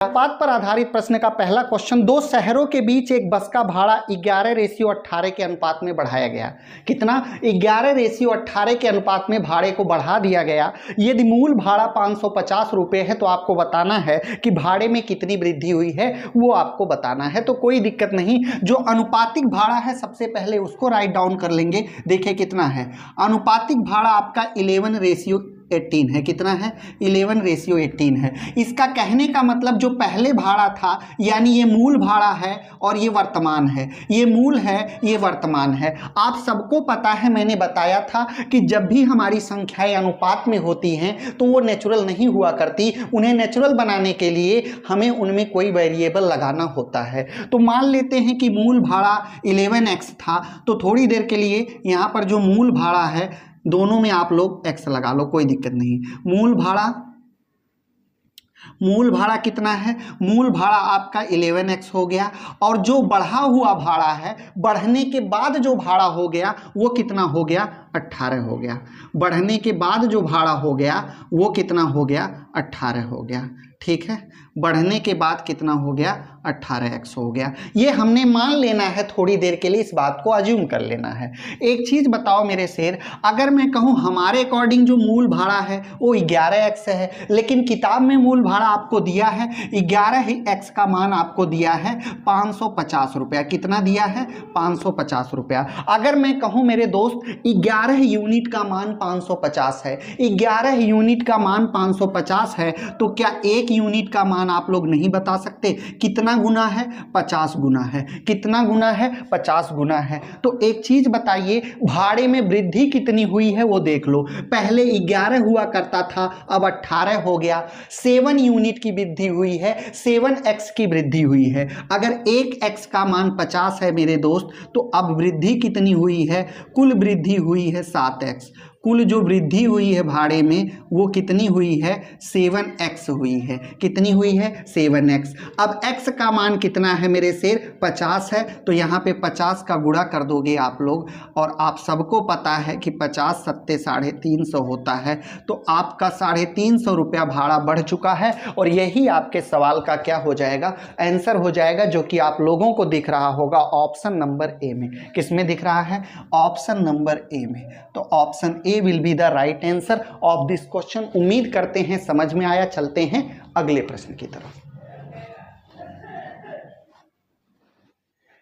अनुपात पर आधारित प्रश्न का पहला क्वेश्चन, दो शहरों के बीच एक बस का भाड़ा 11:18 के अनुपात में बढ़ाया गया। कितना? 11:18 के अनुपात में भाड़े को बढ़ा दिया गया। यदि मूल भाड़ा 550 रुपये है तो आपको बताना है कि भाड़े में कितनी वृद्धि हुई है, वो आपको बताना है। तो कोई दिक्कत नहीं, जो अनुपातिक भाड़ा है सबसे पहले उसको राइट डाउन कर लेंगे। देखिए कितना है अनुपातिक भाड़ा आपका 11:18 है। कितना है? 11:18 है। इसका कहने का मतलब जो पहले भाड़ा था, यानी ये मूल भाड़ा है और ये वर्तमान है, ये मूल है, ये वर्तमान है। आप सबको पता है, मैंने बताया था कि जब भी हमारी संख्याएं अनुपात में होती हैं तो वो नेचुरल नहीं हुआ करती। उन्हें नेचुरल बनाने के लिए हमें उनमें कोई वेरिएबल लगाना होता है। तो मान लेते हैं कि मूल भाड़ा 11x था, तो थोड़ी देर के लिए यहाँ पर जो मूल भाड़ा है दोनों में आप लोग x लगा लो, कोई दिक्कत नहीं। मूल भाड़ा कितना है? मूल भाड़ा आपका 11x हो गया, और जो बढ़ा हुआ भाड़ा है, बढ़ने के बाद जो भाड़ा हो गया वो कितना हो गया? 18 हो गया। बढ़ने के बाद जो भाड़ा हो गया वो कितना हो गया? 18 हो गया। ठीक है, बढ़ने के बाद कितना हो गया? 18x हो गया। ये हमने मान लेना है, थोड़ी देर के लिए इस बात को अज्यूम कर लेना है। एक चीज़ बताओ मेरे शेर, अगर मैं कहूँ हमारे अकॉर्डिंग जो मूल भाड़ा है वो 11x है, लेकिन किताब में मूल भाड़ा आपको दिया है 11x का मान आपको दिया है 550 रुपया। कितना दिया है? 550 रुपया। अगर मैं कहूँ मेरे दोस्त 11 यूनिट का मान 550 है, 11 यूनिट का मान 550 है, तो क्या एक यूनिट का मान आप लोग नहीं बता सकते? कितना गुना है? 50 गुना है। कितना गुना है? 50 गुना है। तो एक चीज बताइए, भाड़े में वृद्धि कितनी हुई है वो देख लो। पहले 11 हुआ करता था, अब 18 हो गया। 7 यूनिट की वृद्धि हुई है, 7x की वृद्धि हुई है। अगर 1x का मान 50 है मेरे दोस्त, तो अब वृद्धि कितनी हुई है? कुल वृद्धि हुई है 7x। कुल जो वृद्धि हुई है भाड़े में वो कितनी हुई है? 7x हुई है। कितनी हुई है? 7x। अब x का मान कितना है मेरे शेर? 50 है, तो यहाँ पे 50 का गुणा कर दोगे आप लोग, और आप सबको पता है कि 50 सत्ते 350 होता है, तो आपका 350 रुपया भाड़ा बढ़ चुका है। और यही आपके सवाल का क्या हो जाएगा? आंसर हो जाएगा, जो कि आप लोगों को दिख रहा होगा ऑप्शन नंबर ए में। किस में दिख रहा है? ऑप्शन नंबर ए में। तो option A will be the right answer of this question. उम्मीद करते हैं समझ में आया। चलते हैं अगले प्रश्न की तरफ।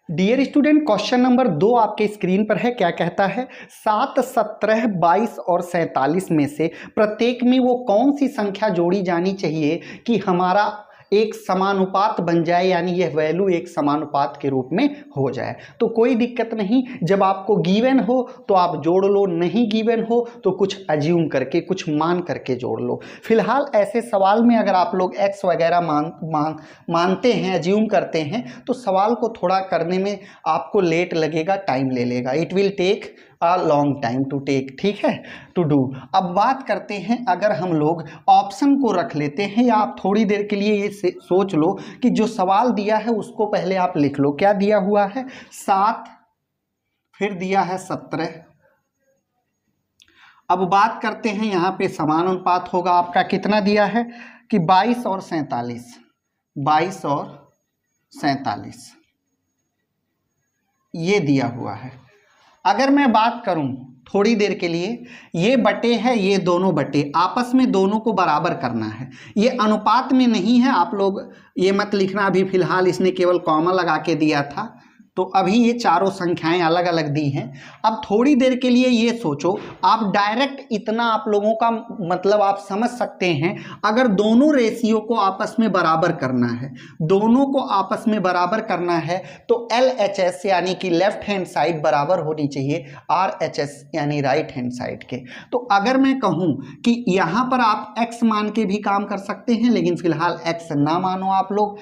डियर स्टूडेंट, क्वेश्चन नंबर 2 आपके स्क्रीन पर है। क्या कहता है? 7, 17, 22 और 47 में से प्रत्येक में वो कौन सी संख्या जोड़ी जानी चाहिए कि हमारा एक समानुपात बन जाए, यानी यह वैल्यू एक समानुपात के रूप में हो जाए। तो कोई दिक्कत नहीं, जब आपको गिवन हो तो आप जोड़ लो, नहीं गिवन हो तो कुछ अज्यूम करके, कुछ मान करके जोड़ लो। फिलहाल ऐसे सवाल में अगर आप लोग x वगैरह मानते हैं, अज्यूम करते हैं, तो सवाल को थोड़ा करने में आपको लेट लगेगा, टाइम ले लेगा। It will take a long time to take, ठीक है, टू डू। अब बात करते हैं, अगर हम लोग ऑप्शन को रख लेते हैं, या आप थोड़ी देर के लिए ये सोच लो कि जो सवाल दिया है उसको पहले आप लिख लो। क्या दिया हुआ है? 7, फिर दिया है 17। अब बात करते हैं, यहाँ पे समानुपात होगा आपका, कितना दिया है कि 22 और 47, 22 और 47 ये दिया हुआ है। अगर मैं बात करूं थोड़ी देर के लिए, ये बटे है, ये दोनों बटे, आपस में दोनों को बराबर करना है। ये अनुपात में नहीं है, आप लोग ये मत लिखना अभी, फिलहाल इसने केवल कॉमा लगा के दिया था, तो अभी ये चारों संख्याएं अलग अलग दी हैं। अब थोड़ी देर के लिए ये सोचो, आप डायरेक्ट इतना आप लोगों का मतलब आप समझ सकते हैं, अगर दोनों रेशियो को आपस में बराबर करना है, दोनों को आपस में बराबर करना है, तो LHS यानी कि लेफ्ट हैंड साइड बराबर होनी चाहिए RHS यानी राइट हैंड साइड के। तो अगर मैं कहूँ कि यहाँ पर आप x मान के भी काम कर सकते हैं, लेकिन फिलहाल x ना मानो आप लोग,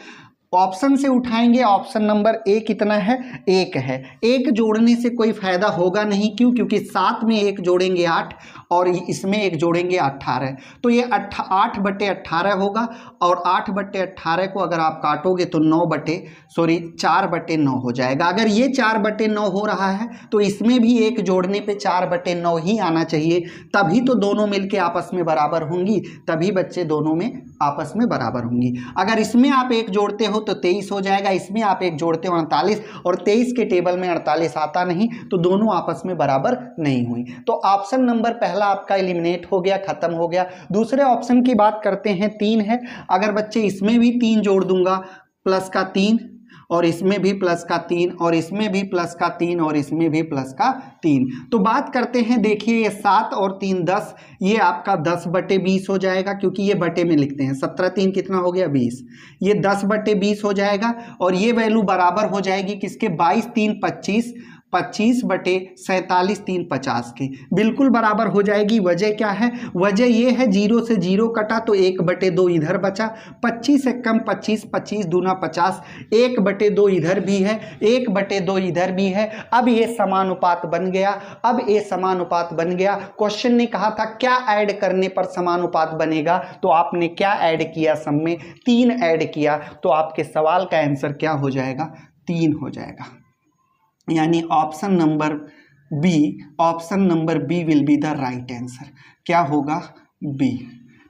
ऑप्शन से उठाएंगे, ऑप्शन नंबर ए कितना है, 1 है। 1 जोड़ने से कोई फायदा होगा नहीं, क्यों, क्योंकि 7 में 1 जोड़ेंगे 8 और इसमें 1 जोड़ेंगे 18, तो ये 8/18 होगा। और 8/18 को अगर आप काटोगे तो 4/9 हो जाएगा। अगर ये 4/9 हो रहा है तो इसमें भी 1 जोड़ने पे 4/9 ही आना चाहिए, तभी तो दोनों मिलके आपस में बराबर होंगी, तभी बच्चे दोनों में आपस में बराबर होंगी। अगर इसमें आप 1 जोड़ते हो तो 23 हो जाएगा, इसमें आप 1 जोड़ते हो 48, और 23 के टेबल में 48 आता नहीं, तो दोनों आपस में बराबर नहीं हुई। तो ऑप्शन नंबर पहला आपका एलिमिनेट हो गया, खत्म हो गया। दूसरे ऑप्शन की बात करते हैं, 3 है। अगर बच्चे इसमें भी 3 जोड़ दूंगा, प्लस का 3, और इसमें भी प्लस का 3, और इसमें भी प्लस का 3, और इसमें भी प्लस का 3, तो बात करते हैं। देखिए ये 7 और 3 10, ये आपका 10/20 हो जाएगा, क्योंकि ये बटे में लिखते हैं। 17 3 कितना हो गया, 20, ये 10/20 हो जाएगा। और ये वैल्यू बराबर हो जाएगी किसके, 22 3 25, 25/47 3 50 के, बिल्कुल बराबर हो जाएगी। वजह क्या है, वजह ये है 0 से 0 कटा तो 1/2 इधर बचा, 25 से कम 25, 25 दूना 50, 1/2 इधर भी है, 1/2 इधर भी है। अब ये समानुपात बन गया, अब ये समानुपात बन गया। क्वेश्चन ने कहा था क्या ऐड करने पर समानुपात बनेगा, तो आपने क्या ऐड किया, सब में 3 ऐड किया, तो आपके सवाल का आंसर क्या हो जाएगा, 3 हो जाएगा। यानी option number B will be the right answer. क्या होगा, बी।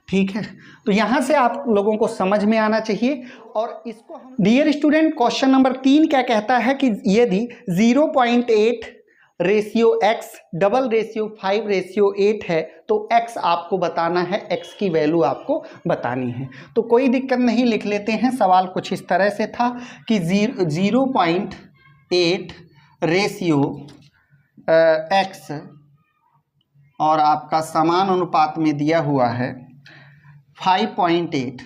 ठीक है, तो यहां से आप लोगों को समझ में आना चाहिए। और इसको हम डियर स्टूडेंट, क्वेश्चन नंबर 3 क्या कहता है कि यदि 0.8:x डबल रेशियो 5:8 है तो x आपको बताना है, x की वैल्यू आपको बतानी है। तो कोई दिक्कत नहीं, लिख लेते हैं। सवाल कुछ इस तरह से था कि 0.8 रेशियो x और आपका समान अनुपात में दिया हुआ है 5:8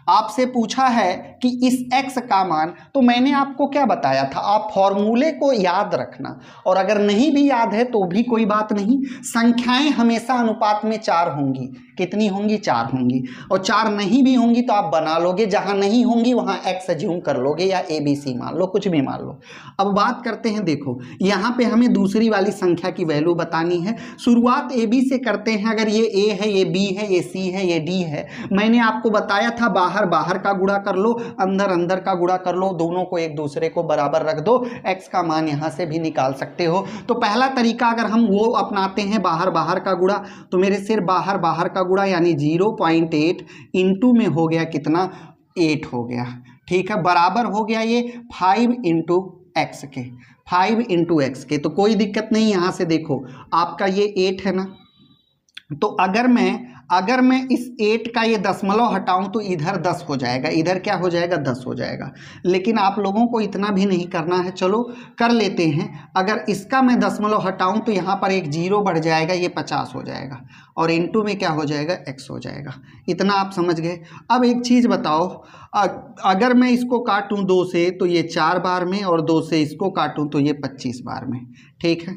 आपसे पूछा है कि इस x का मान, तो मैंने आपको क्या बताया था, आप फॉर्मूले को याद रखना, और अगर नहीं भी याद है तो भी कोई बात नहीं। संख्याएं हमेशा अनुपात में 4 होंगी, कितनी होंगी, 4 होंगी। और 4 नहीं भी होंगी तो आप बना लोगे, जहां नहीं होंगी वहां x अज्यूम कर लोगे, या ABC मान लो, कुछ भी मान लो। अब बात करते हैं, देखो यहाँ पे हमें दूसरी वाली संख्या की वैल्यू बतानी है। शुरुआत AB से करते हैं। अगर ये A है, ये B है, ये C है, ये D है, मैंने आपको बताया था बाहर बाहर का गुणा कर लो, अंदर अंदर का गुणा कर लो, दोनों को एक दूसरे को बराबर रख दो, x का मान यहां से भी निकाल सकते हो। तो पहला तरीका अगर हम वो अपनाते हैं, बाहर बाहर का गुणा, तो मेरे सिर बाहर बाहर का गुणा, यानी 0.8 इंटू में हो गया कितना, 8 हो गया। ठीक है, बराबर हो गया ये 5 इंटू एक्स के, 5 इंटू एक्स के। तो कोई दिक्कत नहीं, यहां से देखो आपका ये 8 है ना, तो अगर मैं इस 8 का ये दशमलव हटाऊं तो इधर 10 हो जाएगा, इधर क्या हो जाएगा, 10 हो जाएगा। लेकिन आप लोगों को इतना भी नहीं करना है, चलो कर लेते हैं। अगर इसका मैं दशमलव हटाऊं तो यहाँ पर एक 0 बढ़ जाएगा, ये 50 हो जाएगा, और इनटू में क्या हो जाएगा, x हो जाएगा। इतना आप समझ गए। अब एक चीज़ बताओ, अगर मैं इसको काटूं 2 से तो ये 4 बार में, और 2 से इसको काटूं तो ये 25 बार में। ठीक है,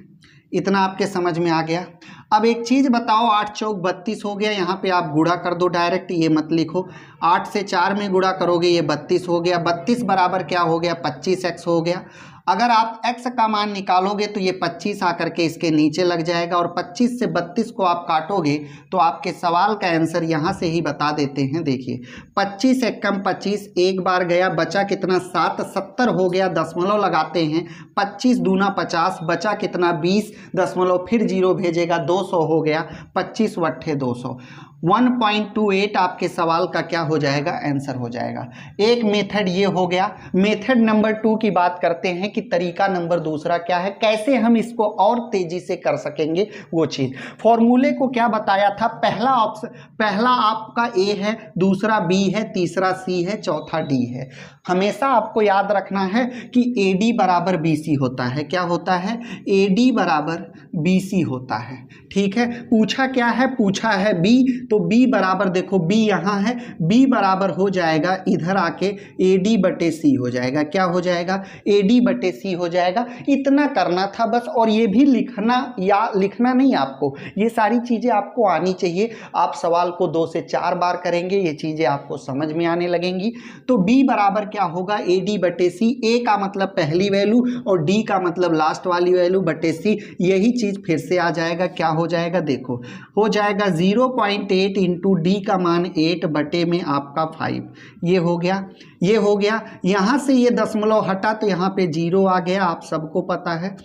इतना आपके समझ में आ गया। अब एक चीज़ बताओ, 8 चौक 32 हो गया, यहाँ पे आप गुणा कर दो डायरेक्ट, ये मत लिखो। 8 से 4 में गुणा करोगे, ये 32 हो गया। 32 बराबर क्या हो गया, 25x हो गया। अगर आप x का मान निकालोगे तो ये 25 आकर के इसके नीचे लग जाएगा, और 25 से 32 को आप काटोगे तो आपके सवाल का आंसर यहाँ से ही बता देते हैं। देखिए 25 से कम 25, एक बार गया, बचा कितना, 7, 70 हो गया, दशमलव लगाते हैं, 25 दूना 50, बचा कितना, 20, दशमलव फिर 0 भेजेगा, 200 हो गया, 25 वट्ठे 200, 1.28 आपके सवाल का क्या हो जाएगा, आंसर हो जाएगा। एक मेथड ये हो गया। मेथड नंबर 2 की बात करते हैं कि तरीका नंबर दूसरा क्या है, कैसे हम इसको और तेजी से कर सकेंगे वो चीज़। फॉर्मूले को क्या बताया था, पहला ऑप्शन, पहला आपका A है, दूसरा B है, तीसरा C है, चौथा D है। हमेशा आपको याद रखना है कि AD बराबर BC होता है। क्या होता है, AD बराबर BC होता है। ठीक है, पूछा क्या है, पूछा है B, तो b बराबर देखो b यहाँ है, b बराबर हो जाएगा इधर आके AD बटे C हो जाएगा। क्या हो जाएगा? AD बटे C हो जाएगा। इतना करना था बस, और ये भी लिखना, या लिखना नहीं आपको, ये सारी चीज़ें आपको आनी चाहिए। आप सवाल को 2 से 4 बार करेंगे, ये चीज़ें आपको समझ में आने लगेंगी। तो b बराबर क्या होगा? AD बटे C, a का मतलब पहली वैल्यू और d का मतलब लास्ट वाली वैल्यू बटे C। यही चीज़ फिर से आ जाएगा। क्या हो जाएगा? देखो हो जाएगा 0.8 इंटू डी का मान 8 बटे में आपका 5। ये हो गया, ये हो गया। यहाँ से ये दशमलव हटा तो यहाँ पे 0 आ गया। आप सबको पता है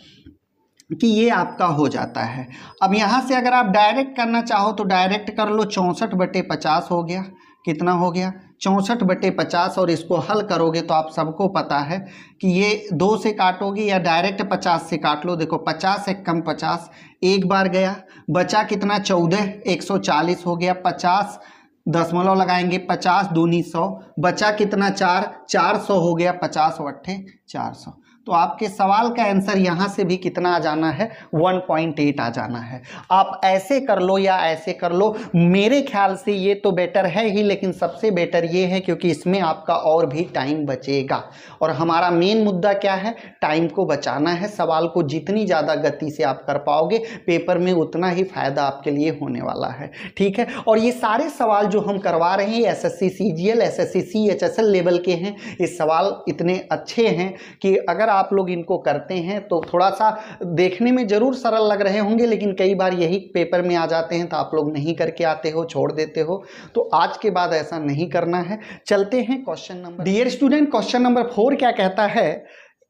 कि ये आपका हो जाता है। अब यहाँ से अगर आप डायरेक्ट करना चाहो तो डायरेक्ट कर लो। 64 बटे 50 हो गया। कितना हो गया? 64 बटे 50। और इसको हल करोगे तो आप सबको पता है कि ये 2 से काटोगे या डायरेक्ट 50 से काट लो। देखो 50 एक कम 50, एक बार गया, बचा कितना? 14, 140 हो गया। 50 दशमलव लगाएंगे, 50 दूनी 100, बचा कितना? 4, 400 हो गया। 50 वट्ठे 400। तो आपके सवाल का आंसर यहाँ से भी कितना आ जाना है? 1.8 आ जाना है। आप ऐसे कर लो या ऐसे कर लो, मेरे ख्याल से ये तो बेटर है ही, लेकिन सबसे बेटर ये है क्योंकि इसमें आपका और भी टाइम बचेगा। और हमारा मेन मुद्दा क्या है? टाइम को बचाना है। सवाल को जितनी ज़्यादा गति से आप कर पाओगे पेपर में उतना ही फायदा आपके लिए होने वाला है। ठीक है। और ये सारे सवाल जो हम करवा रहे हैं SSC CGL SSC CHSL level के हैं। ये सवाल इतने अच्छे हैं कि अगर आप लोग इनको करते हैं तो थोड़ा सा देखने में जरूर सरल लग रहे होंगे, लेकिन कई बार यही पेपर में आ जाते हैं तो आप लोग नहीं करके आते हो, छोड़ देते हो। तो आज के बाद ऐसा नहीं करना है। चलते हैं question number. Dear student, question number 4 क्या कहता है?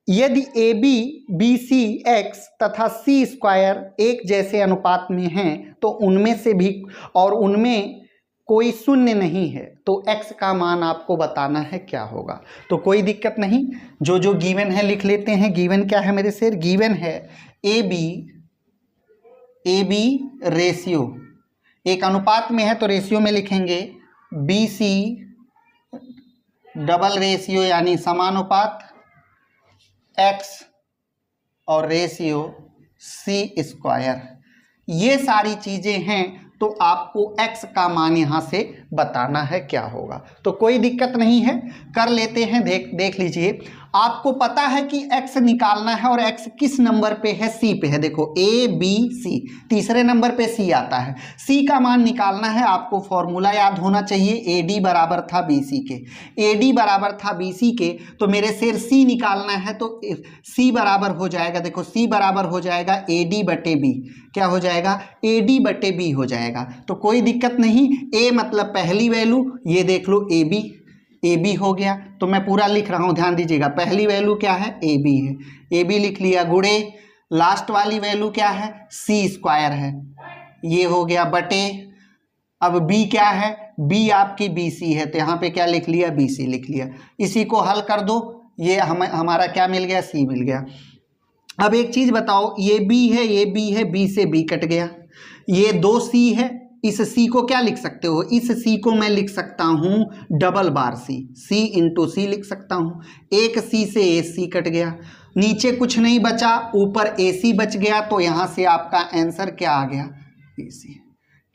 यदि AB BC X तथा C स्क्वायर एक जैसे अनुपात में हैं तो उनमें से भी और उनमें कोई शून्य नहीं है तो x का मान आपको बताना है। क्या होगा? तो कोई दिक्कत नहीं, जो जो गिवन है लिख लेते हैं। गिवन क्या है मेरे शेर? गिवन है AB रेशियो एक अनुपात में है तो रेशियो में लिखेंगे। BC डबल रेशियो यानी समानुपात, x और रेशियो C स्क्वायर। ये सारी चीजें हैं तो आपको x का मान यहाँ से बताना है। क्या होगा? तो कोई दिक्कत नहीं है, कर लेते हैं। देख लीजिए, आपको पता है कि x निकालना है और x किस नंबर पे है? C पे है। देखो A B C, तीसरे नंबर पे C आता है। C का मान निकालना है। आपको फॉर्मूला याद होना चाहिए। AD बराबर था BC के, AD बराबर था BC के, तो मेरे शेर C निकालना है तो C बराबर हो जाएगा। देखो C बराबर हो जाएगा AD बटे B। क्या हो जाएगा? AD बटे B हो जाएगा। तो कोई दिक्कत नहीं। A मतलब पहली वैल्यू, ये देख लो AB हो गया। तो मैं पूरा लिख रहा हूं, ध्यान दीजिएगा। पहली वैल्यू क्या है? AB है, AB लिख लिया, गुणे लास्ट वाली वैल्यू क्या है? C स्क्वायर है, ये हो गया, बटे अब B क्या है? B आपकी BC है तो यहाँ पे क्या लिख लिया? BC लिख लिया। इसी को हल कर दो, ये हमारा क्या मिल गया? C मिल गया। अब एक चीज बताओ, ये B है, ये B है, B से B कट गया। ये 2C है, इस C को क्या लिख सकते हो? इस C को मैं लिख सकता हूं डबल बार C इंटू C लिख सकता हूं। एक C से AC कट गया, नीचे कुछ नहीं बचा, ऊपर AC बच गया। तो यहां से आपका आंसर क्या आ गया? AC।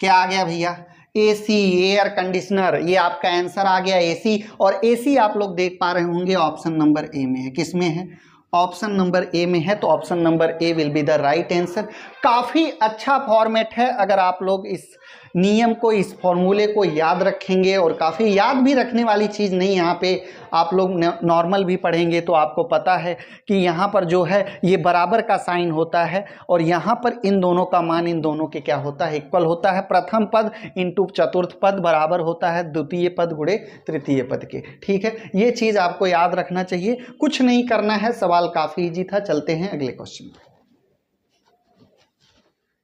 क्या आ गया भैया? AC, air conditioner. ये आपका आंसर आ गया AC। और AC आप लोग देख पा रहे होंगे ऑप्शन नंबर A में है। किस में है? ऑप्शन नंबर A में है। तो option number A will be the right answer. काफ़ी अच्छा फॉर्मेट है। अगर आप लोग इस नियम को, इस फॉर्मूले को याद रखेंगे, और काफ़ी याद भी रखने वाली चीज़ नहीं, यहाँ पे आप लोग नॉर्मल भी पढ़ेंगे तो आपको पता है कि यहाँ पर जो है ये बराबर का साइन होता है और यहाँ पर इन दोनों का मान इन दोनों के क्या होता है? इक्वल होता है। प्रथम पद इंटू चतुर्थ पद बराबर होता है द्वितीय पद गुणे तृतीय पद के। ठीक है, ये चीज़ आपको याद रखना चाहिए। कुछ नहीं करना है, सवाल काफ़ी ईजी था। चलते हैं अगले question.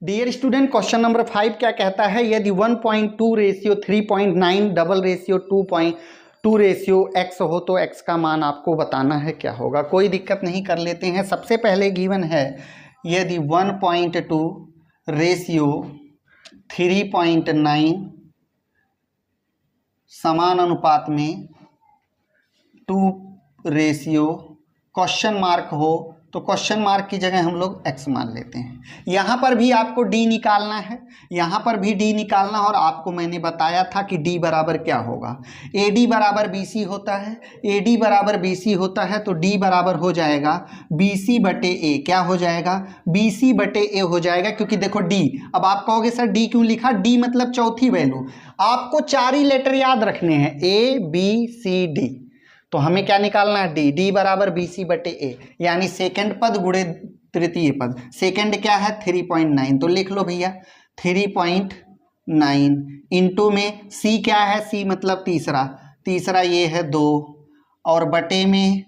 Dear student, question number 5 क्या कहता है? यदि 1.2 ratio 3.9 double ratio 2.2 ratio x हो तो x का मान आपको बताना है। क्या होगा? कोई दिक्कत नहीं, कर लेते हैं। सबसे पहले गिवन है यदि 1.2 रेशियो 3.9 समान अनुपात में 2 रेशियो क्वेश्चन मार्क हो तो क्वेश्चन मार्क की जगह हम लोग x मान लेते हैं। यहाँ पर भी आपको d निकालना है, यहाँ पर भी d निकालना, और आपको मैंने बताया था कि d बराबर क्या होगा, AD बराबर BC होता है, AD बराबर BC होता है, तो d बराबर हो जाएगा BC बटे A। क्या हो जाएगा? BC बटे A हो जाएगा, क्योंकि देखो d, अब आप कहोगे सर d क्यों लिखा? d मतलब चौथी वैल्यू, आपको 4 ही लेटर याद रखने हैं, A B C D, तो हमें क्या निकालना है? डी। डी बराबर BC बटे A, यानी सेकंड पद गुणे तृतीय पद। सेकंड क्या है? 3.9, तो लिख लो भैया 3.9 इंटू में C क्या है? C मतलब तीसरा, तीसरा ये है 2, और बटे में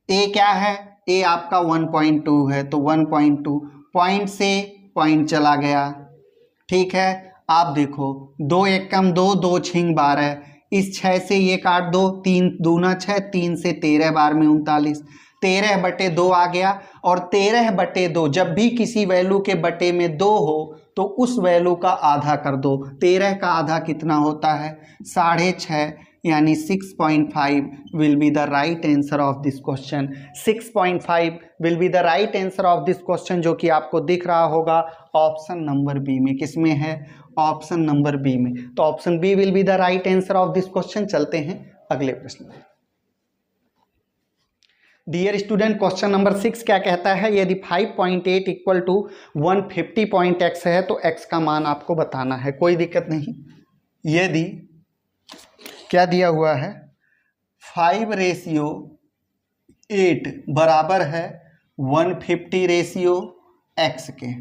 A क्या है? A आपका 1.2 है, तो 1.2, पॉइंट से पॉइंट चला गया। ठीक है, आप देखो 2 एक कम 2, 2 छिंग 12, इस 6 से ये काट दो, 3 दूना 6, 3 से 13 बार में 39, 13 बटे 2 आ गया। और 13 बटे 2, जब भी किसी वैल्यू के बटे में 2 हो तो उस वैल्यू का आधा कर दो। 13 का आधा कितना होता है? 6.5, यानी 6.5 will be the right answer of this question. 6.5 will be the right answer of this question, जो कि आपको दिख रहा होगा ऑप्शन नंबर बी में। किसमें है? ऑप्शन नंबर बी में। तो option B will be the right answer of this question. चलते हैं अगले प्रश्न में। डियर स्टूडेंट, क्वेश्चन नंबर 6 क्या कहता है? यदि 5.8 इक्वल टू 150.x है तो x का मान आपको बताना है। कोई दिक्कत नहीं। यदि क्या दिया हुआ है? 5/8 बराबर है 150/x के,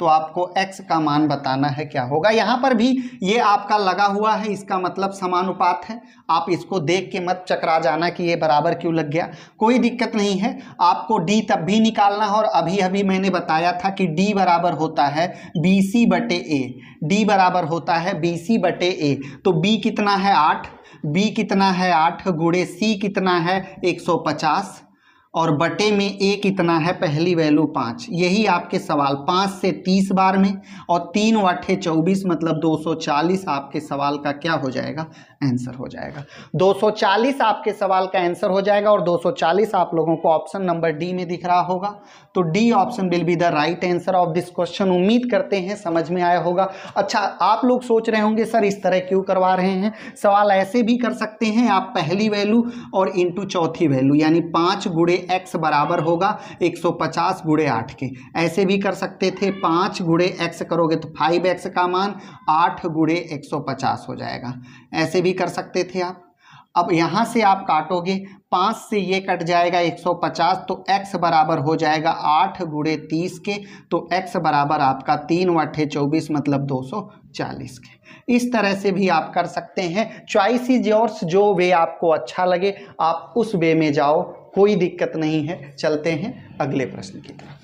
तो आपको x का मान बताना है। क्या होगा? यहाँ पर भी ये आपका लगा हुआ है, इसका मतलब समानुपात है। आप इसको देख के मत चकरा जाना कि ये बराबर क्यों लग गया, कोई दिक्कत नहीं है। आपको d तब भी निकालना है, और अभी अभी मैंने बताया था कि d बराबर होता है BC बटे A। d बराबर होता है BC बटे A, तो b कितना है? 8, b कितना है? 8 गुणे c कितना है? 150, और बटे में a कितना है? पहली वैल्यू 5। यही आपके सवाल 5 से 30 बार में, और 3 × 8 = 24, मतलब 240 आपके सवाल का क्या हो जाएगा? आंसर हो जाएगा। 240 आपके सवाल का आंसर हो जाएगा, और 240 आप लोगों को ऑप्शन नंबर डी में दिख रहा होगा। तो D option will be the right answer of this question. उम्मीद करते हैं समझ में आया होगा। अच्छा, आप लोग सोच रहे होंगे सर इस तरह क्यों करवा रहे हैं? सवाल ऐसे भी कर सकते हैं आप, पहली वैल्यू और इंटू चौथी वैल्यू, यानी 5 गुणे x बराबर होगा 150 गुणे 8 के। ऐसे भी कर सकते थे, 5 गुणे x करोगे तो 5x का मान 8 गुणे 150 हो जाएगा। ऐसे भी कर सकते थे आप। अब यहाँ से आप काटोगे, 5 से ये कट जाएगा 150, तो x बराबर हो जाएगा 8 गुणे 30 के, तो x बराबर आपका 3 × 8 = 24, मतलब 240 के। इस तरह से भी आप कर सकते हैं। चॉइस इज योर्स, जो वे आपको अच्छा लगे आप उस वे में जाओ, कोई दिक्कत नहीं है। चलते हैं अगले प्रश्न की तरफ।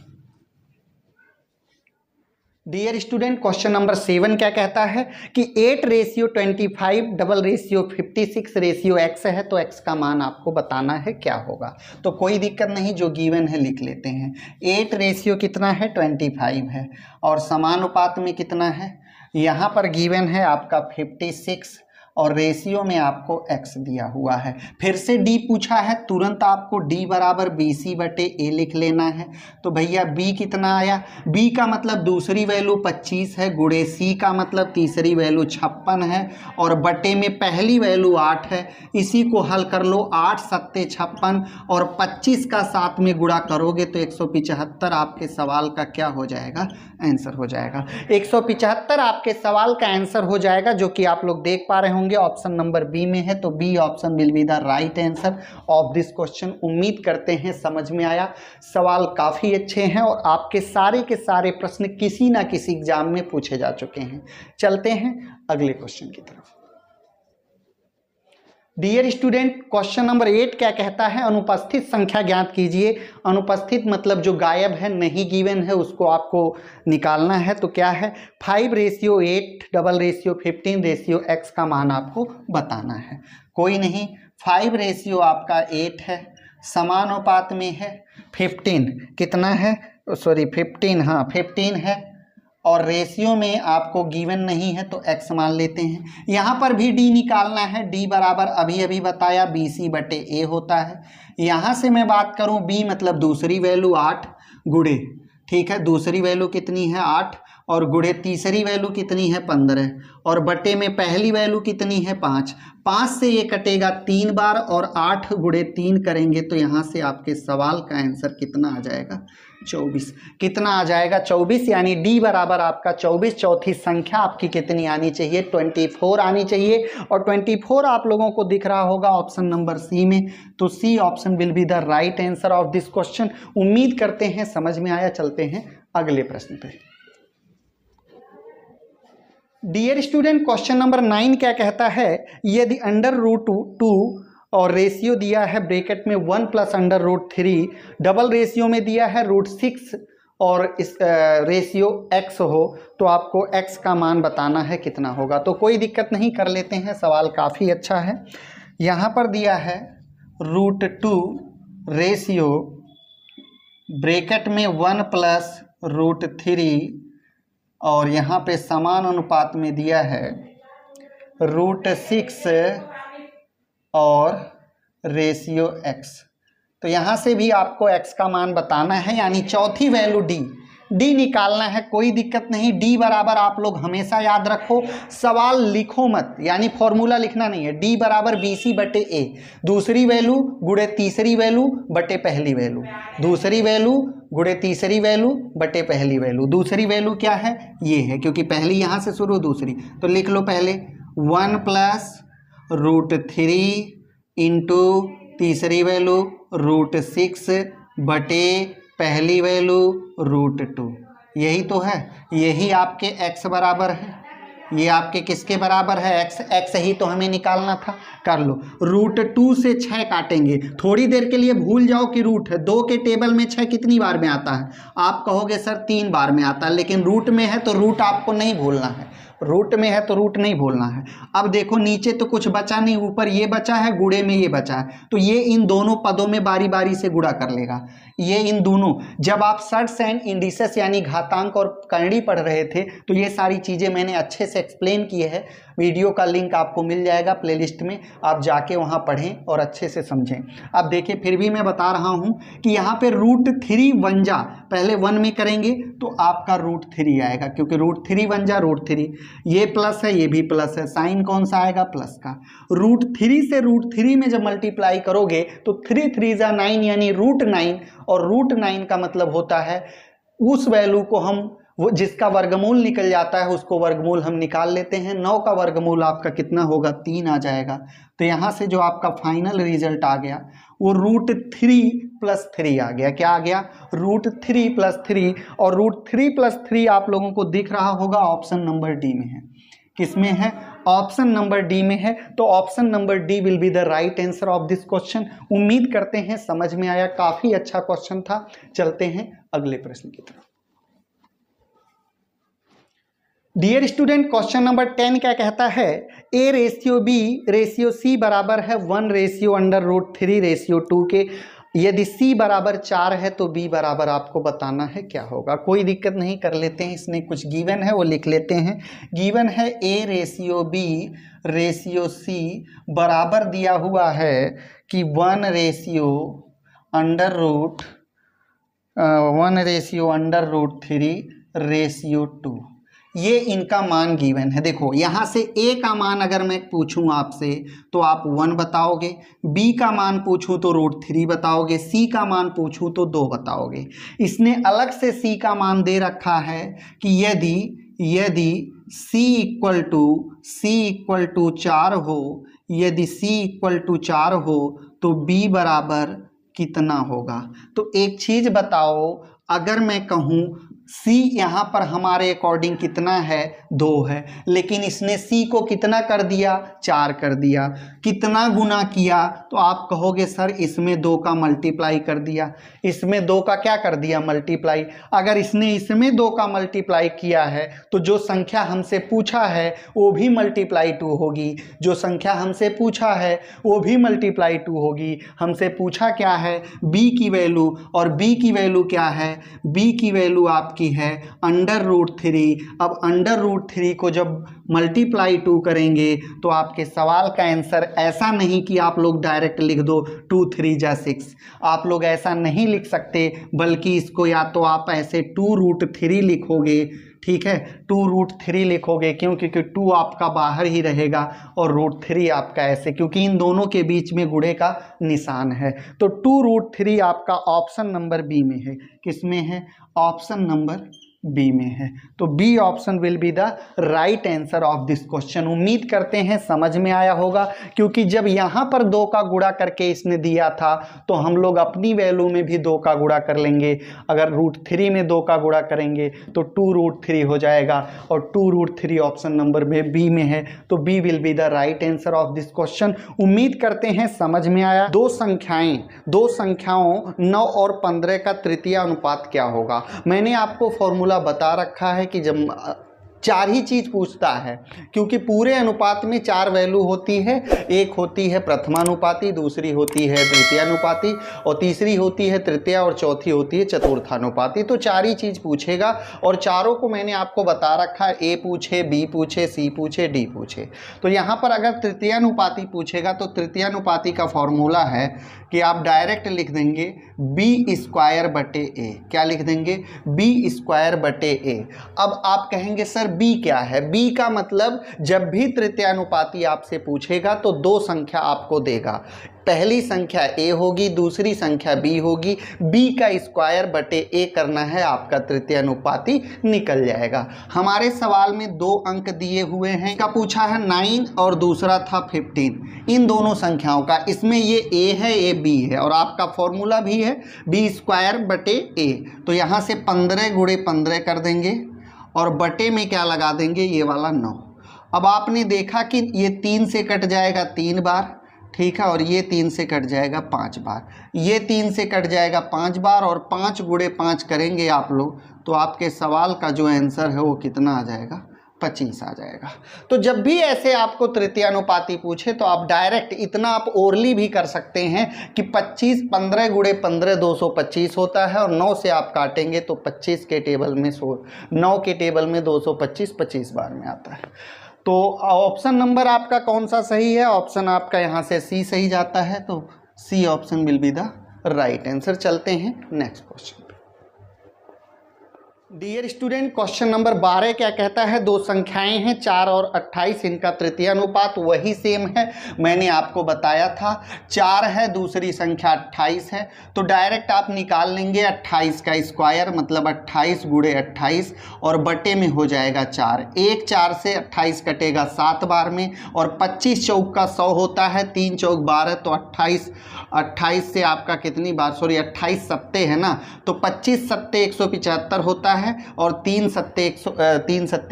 डियर स्टूडेंट, क्वेश्चन नंबर 7 क्या कहता है कि 8/25 56/x है, तो x का मान आपको बताना है। क्या होगा? तो कोई दिक्कत नहीं, जो गिवन है लिख लेते हैं। 8 कितना है? 25 है, और समानुपात में कितना है? यहाँ पर गिवन है आपका 56, और रेशियो में आपको x दिया हुआ है। फिर से d पूछा है, तुरंत आपको d बराबर BC बटे A लिख लेना है। तो भैया b कितना आया? b का मतलब दूसरी वैल्यू 25 है, गुणे c का मतलब तीसरी वैल्यू 56 है, और बटे में पहली वैल्यू 8 है। इसी को हल कर लो, 8 × 7 = 56, और 25 का 7 में गुणा करोगे तो 175 आपके सवाल का क्या हो जाएगा? आंसर हो जाएगा। 175 आपके सवाल का आंसर हो जाएगा, जो कि आप लोग देख पा रहे होंगे ऑप्शन नंबर बी में है। तो B option will be the right answer of this question. उम्मीद करते हैं समझ में आया। सवाल काफ़ी अच्छे हैं, और आपके सारे के सारे प्रश्न किसी ना किसी एग्जाम में पूछे जा चुके हैं। चलते हैं अगले क्वेश्चन की तरफ। डियर स्टूडेंट, क्वेश्चन नंबर 8 क्या कहता है? अनुपस्थित संख्या ज्ञात कीजिए। अनुपस्थित मतलब जो गायब है, नहीं गिवन है, उसको आपको निकालना है। तो क्या है? 5/8 15/x का मान आपको बताना है। कोई नहीं, 5 आपका 8 है, समानुपात में है 15, कितना है? 15, हाँ 15 है, और रेशियो में आपको गिवन नहीं है तो x मान लेते हैं। यहाँ पर भी d निकालना है, d बराबर अभी अभी बताया BC/A होता है। यहाँ से मैं बात करूँ b मतलब दूसरी वैल्यू 8 गुणे, ठीक है, दूसरी वैल्यू कितनी है 8 और गुणे तीसरी वैल्यू कितनी है 15 और बटे में पहली वैल्यू कितनी है 5। 5 से ये कटेगा 3 बार और 8 गुणे 3 करेंगे तो यहाँ से आपके सवाल का आंसर कितना आ जाएगा 24। कितना आ जाएगा 24, यानी डी बराबर आपका 24। चौथी संख्या आपकी कितनी आनी चाहिए 24 आनी चाहिए और 24 आप लोगों को दिख रहा होगा ऑप्शन नंबर सी में। तो C option will be the right answer of this question. उम्मीद करते हैं समझ में आया। चलते हैं अगले प्रश्न पे। डियर स्टूडेंट, क्वेश्चन नंबर 9 क्या कहता है, यदि √2 और रेशियो दिया है ब्रैकेट में 1 + √3, डबल रेशियो में दिया है √6 और इस रेशियो x हो तो आपको x का मान बताना है कितना होगा। तो कोई दिक्कत नहीं, कर लेते हैं, सवाल काफ़ी अच्छा है। यहाँ पर दिया है √2 रेशियो ब्रैकेट में 1 + √3 और यहाँ पे समान अनुपात में दिया है √6 और रेशियो x। तो यहाँ से भी आपको x का मान बताना है, यानी चौथी वैल्यू d निकालना है। कोई दिक्कत नहीं, d बराबर आप लोग हमेशा याद रखो, सवाल लिखो मत, यानी फॉर्मूला लिखना नहीं है। d बराबर BC/A, दूसरी वैल्यू गुणे तीसरी वैल्यू बटे पहली वैल्यू, दूसरी वैल्यू गुणे तीसरी वैल्यू बटे पहली वैल्यू। दूसरी वैल्यू क्या है, ये है, क्योंकि पहली यहाँ से शुरू दूसरी, तो लिख लो पहले 1 + √3 इंटू तीसरी वैल्यू √6 बटे पहली वैल्यू √2। यही तो है, यही आपके x बराबर है। ये आपके किसके बराबर है, x ही तो हमें निकालना था। कर लो, √2 से 6 काटेंगे। थोड़ी देर के लिए भूल जाओ कि रूट है। 2 के टेबल में 6 कितनी बार में आता है, आप कहोगे सर 3 बार में आता है, लेकिन रूट में है तो रूट आपको नहीं भूलना है, रूट में है तो रूट नहीं भूलना है। अब देखो नीचे तो कुछ बचा नहीं, ऊपर ये बचा है, गुणे में ये बचा है, तो ये इन दोनों पदों में बारी बारी से गुणा कर लेगा। ये इन दोनों, जब आप सर्ट्स एंड इंडिसेस यानी घातांक और करणी पढ़ रहे थे तो ये सारी चीज़ें मैंने अच्छे से एक्सप्लेन की है। वीडियो का लिंक आपको मिल जाएगा प्लेलिस्ट में, आप जाके वहाँ पढ़ें और अच्छे से समझें। अब देखिए, फिर भी मैं बता रहा हूँ कि यहाँ पे √3 वन जा, पहले 1 में करेंगे तो आपका √3 आएगा, क्योंकि √3 वन जा √3, ये प्लस है ये भी प्लस है, साइन कौन सा आएगा प्लस का। √3 से √3 में जब मल्टीप्लाई करोगे तो 3 3 जा 9 यानी √9, और √9 का मतलब होता है उस वैल्यू को हम, वो जिसका वर्गमूल निकल जाता है उसको वर्गमूल हम निकाल लेते हैं। 9 का वर्गमूल आपका कितना होगा 3 आ जाएगा। तो यहाँ से जो आपका फाइनल रिजल्ट आ गया वो √3 + 3 आ गया। क्या आ गया, √3 + 3, और √3 + 3 आप लोगों को दिख रहा होगा ऑप्शन नंबर डी में है। किसमें है, ऑप्शन नंबर डी में है। तो option number D will be the right answer of this question. उम्मीद करते हैं समझ में आया, काफी अच्छा क्वेश्चन था। चलते हैं अगले प्रश्न की तरफ। डियर स्टूडेंट, क्वेश्चन नंबर 10 क्या कहता है, A/B रेशियो C बराबर है 1 √3 रेशियो 2 के। यदि C बराबर 4 है तो B बराबर आपको बताना है क्या होगा। कोई दिक्कत नहीं, कर लेते हैं, इसमें कुछ गिवन है वो लिख लेते हैं। गिवन है A/B रेशियो C बराबर दिया हुआ है कि 1 √3 रेशियो 2, ये इनका मान गिवन है। देखो यहाँ से A का मान अगर मैं पूछूं आपसे तो आप 1 बताओगे, B का मान पूछूं तो √3 बताओगे, C का मान पूछूं तो 2 बताओगे। इसने अलग से C का मान दे रखा है कि यदि C = 4 हो, यदि C = 4 हो तो B बराबर कितना होगा। तो एक चीज़ बताओ, अगर मैं कहूँ C यहाँ पर हमारे अकॉर्डिंग कितना है 2 है, लेकिन इसने C को कितना कर दिया 4 कर दिया। कितना गुना किया, तो आप कहोगे सर इसमें 2 का मल्टीप्लाई कर दिया, इसमें 2 का क्या कर दिया, मल्टीप्लाई। अगर इसने इसमें 2 का मल्टीप्लाई किया है तो जो संख्या हमसे पूछा है वो भी मल्टीप्लाई 2 होगी, जो संख्या हमसे पूछा है वो भी मल्टीप्लाई 2 होगी। हमसे पूछा क्या है, b की वैल्यू, और b की वैल्यू क्या है, b की वैल्यू आपकी है √3। अब √3 को जब मल्टीप्लाई 2 करेंगे तो आपके सवाल का आंसर ऐसा नहीं कि आप लोग डायरेक्ट लिख दो 2 3 जा 6, आप लोग ऐसा नहीं लिख सकते, बल्कि इसको या तो आप ऐसे 2√3 लिखोगे, ठीक है, 2√3 लिखोगे, क्यों, क्योंकि 2 आपका बाहर ही रहेगा और √3 आपका ऐसे, क्योंकि इन दोनों के बीच में गुणे का निशान है। तो 2√3 आपका ऑप्शन नंबर बी में है। किस में है, ऑप्शन नंबर बी में है। तो B option will be the right answer of this question. उम्मीद करते हैं समझ में आया होगा, क्योंकि जब यहाँ पर 2 का गुणा करके इसने दिया था तो हम लोग अपनी वैल्यू में भी 2 का गुणा कर लेंगे। अगर √3 में 2 का गुणा करेंगे तो 2√3 हो जाएगा, और 2√3 ऑप्शन नंबर में बी में है। तो B will be the right answer of this question. उम्मीद करते हैं समझ में आया। दो संख्याओं 9 और 15 का तृतीय अनुपात क्या होगा। मैंने आपको फॉर्मूला बता रखा है कि जब 4 ही चीज पूछता है, क्योंकि पूरे अनुपात में 4 वैल्यू होती है। एक होती है प्रथमानुपाती, दूसरी होती है तृतीयानुपाती, और तीसरी होती है तृतीया, और चौथी होती है चतुर्थानुपाती। तो 4 ही चीज पूछेगा, और चारों को मैंने आपको बता रखा है, ए पूछे, बी पूछे, सी पूछे, डी पूछे। तो यहाँ पर अगर तृतीयानुपाती पूछेगा तो तृतीयानुपाती का फॉर्मूला है कि आप डायरेक्ट लिख देंगे b² क्या लिख देंगे, b²। अब आप कहेंगे सर b क्या है। b का मतलब जब भी तृतीयानुपाती आपसे पूछेगा तो 2 संख्या आपको देगा, पहली संख्या a होगी, दूसरी संख्या b होगी, b² करना है, आपका तृतीयानुपाती निकल जाएगा। हमारे सवाल में 2 अंक दिए हुए हैं, का पूछा है 9 और दूसरा था 15, इन दोनों संख्याओं का, इसमें ये a है, ये b है, और आपका फॉर्मूला भी है b²a। तो यहाँ से 15 × 15 कर देंगे, और बटे में क्या लगा देंगे, ये वाला 9। अब आपने देखा कि ये 3 से कट जाएगा 3 बार, ठीक है, और ये 3 से कट जाएगा 5 बार, ये 3 से कट जाएगा 5 बार, और 5 × 5 करेंगे आप लोग तो आपके सवाल का जो आंसर है वो कितना आ जाएगा, 25 आ जाएगा। तो जब भी ऐसे आपको तृतीयानुपाती पूछे तो आप डायरेक्ट इतना आप ओरली भी कर सकते हैं कि 25 15 × 15 225 होता है, और 9 से आप काटेंगे तो 25 के टेबल में 9 के टेबल में 225 25 बार में आता है। तो ऑप्शन नंबर आपका कौन सा सही है, ऑप्शन आपका यहाँ से सी सही जाता है, तो C option will be the right answer. चलते हैं next question. Dear student, question number 12 क्या कहता है, 2 संख्याएं हैं 4 और 28, इनका तृतीयानुपात वही सेम है, मैंने आपको बताया था। 4 है, दूसरी संख्या 28 है, तो डायरेक्ट आप निकाल लेंगे 28 का स्क्वायर, मतलब 28 × 28, और बटे में हो जाएगा 4। 4 से 28 कटेगा 7 बार में, और 25 चौक का 100 होता है, 3 चौक 12, तो 28 से आपका कितनी बार, 28 सत्ते है ना, तो 25 सत्ते 175 होता है, और 3 सत्ते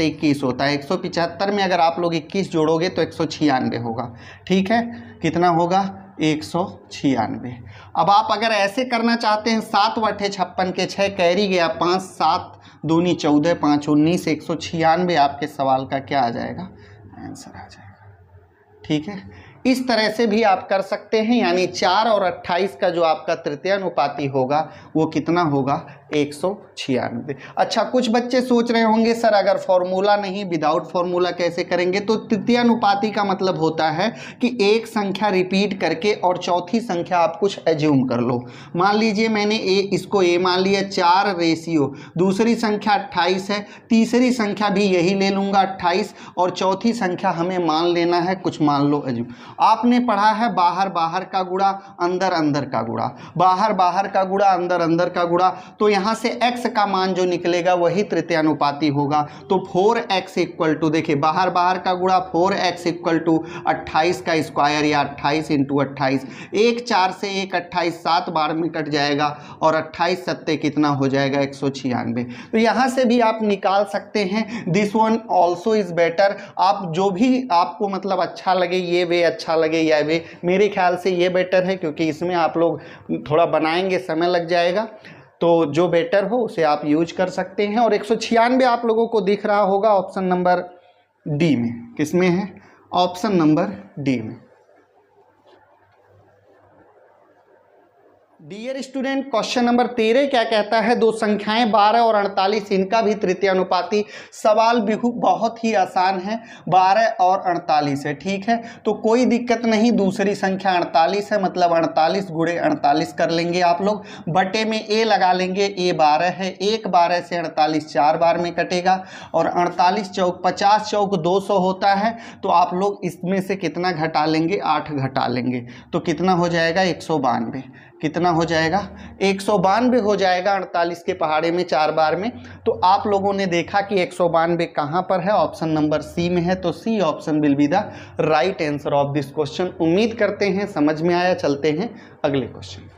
21 होता है। 175 में अगर आप लोग 21 जोड़ोगे तो 196 होगा, ठीक है, कितना होगा, 196। अब आप अगर ऐसे करना चाहते हैं 7/56 के 6 कैरी गया 5, 7 दूनी 14, 5 19, 196 आपके सवाल का क्या आ जाएगा, आंसर आ जाएगा, ठीक है। इस तरह से भी आप कर सकते हैं, यानी 4 और 28 का जो आपका तृतीयानुपाती होगा वो कितना होगा, 196। अच्छा, कुछ बच्चे सोच रहे होंगे सर अगर फॉर्मूला नहीं, विदाउट फॉर्मूला कैसे करेंगे। तो तृतीयानुपाती का मतलब होता है कि एक संख्या रिपीट करके और चौथी संख्या आप कुछ एज्यूम कर लो। मान लीजिए मैंने इसको ए मान लिया, 4 रेशियो, दूसरी संख्या 28 है, तीसरी संख्या भी यही ले लूँगा 28, और चौथी संख्या हमें मान लेना है कुछ, मान लो एज्यूम। आपने पढ़ा है बाहर बाहर का गुणा, अंदर अंदर का गुणा, बाहर बाहर का गुणा, अंदर अंदर का गुणा। तो यहाँ यहाँ से x का मान जो निकलेगा वही तृतीयानुपाती होगा। तो 4x इक्वल टू, देखिए बाहर बाहर का गुणा 4x इक्वल टू 28 का स्क्वायर या 28 इंटू 28, 1 4 से 1 28 7 बार में कट जाएगा और 28 सत्ते कितना हो जाएगा 196। तो यहाँ से भी आप निकाल सकते हैं। This one also is better. आप जो भी आपको मतलब अच्छा लगे, ये वे अच्छा लगे या वे, मेरे ख्याल से ये बेटर है क्योंकि इसमें आप लोग थोड़ा बनाएंगे समय लग जाएगा, तो जो बेटर हो उसे आप यूज कर सकते हैं। और 196 आप लोगों को दिख रहा होगा ऑप्शन नंबर डी में। किसमें है? ऑप्शन नंबर डी में। डियर स्टूडेंट, क्वेश्चन नंबर 13 क्या कहता है? दो संख्याएं 12 और 48, इनका भी तृतीयानुपाती। सवाल भी बहुत ही आसान है, 12 और 48 है, ठीक है, तो कोई दिक्कत नहीं। दूसरी संख्या 48 है, मतलब 48 गुणे 48 कर लेंगे आप लोग, बटे में a लगा लेंगे, a 12 है, 1 12 से 48 4 बार में कटेगा और 48 चौक 50 चौक 200 होता है, तो आप लोग इसमें से कितना घटा लेंगे? 8 घटा लेंगे, तो कितना हो जाएगा? 192। कितना हो जाएगा? 192 हो जाएगा 48 के पहाड़े में 4 बार में। तो आप लोगों ने देखा कि 192 कहाँ पर है? ऑप्शन नंबर सी में है, तो C option will be the right answer of this question. उम्मीद करते हैं समझ में आया। चलते हैं अगले question.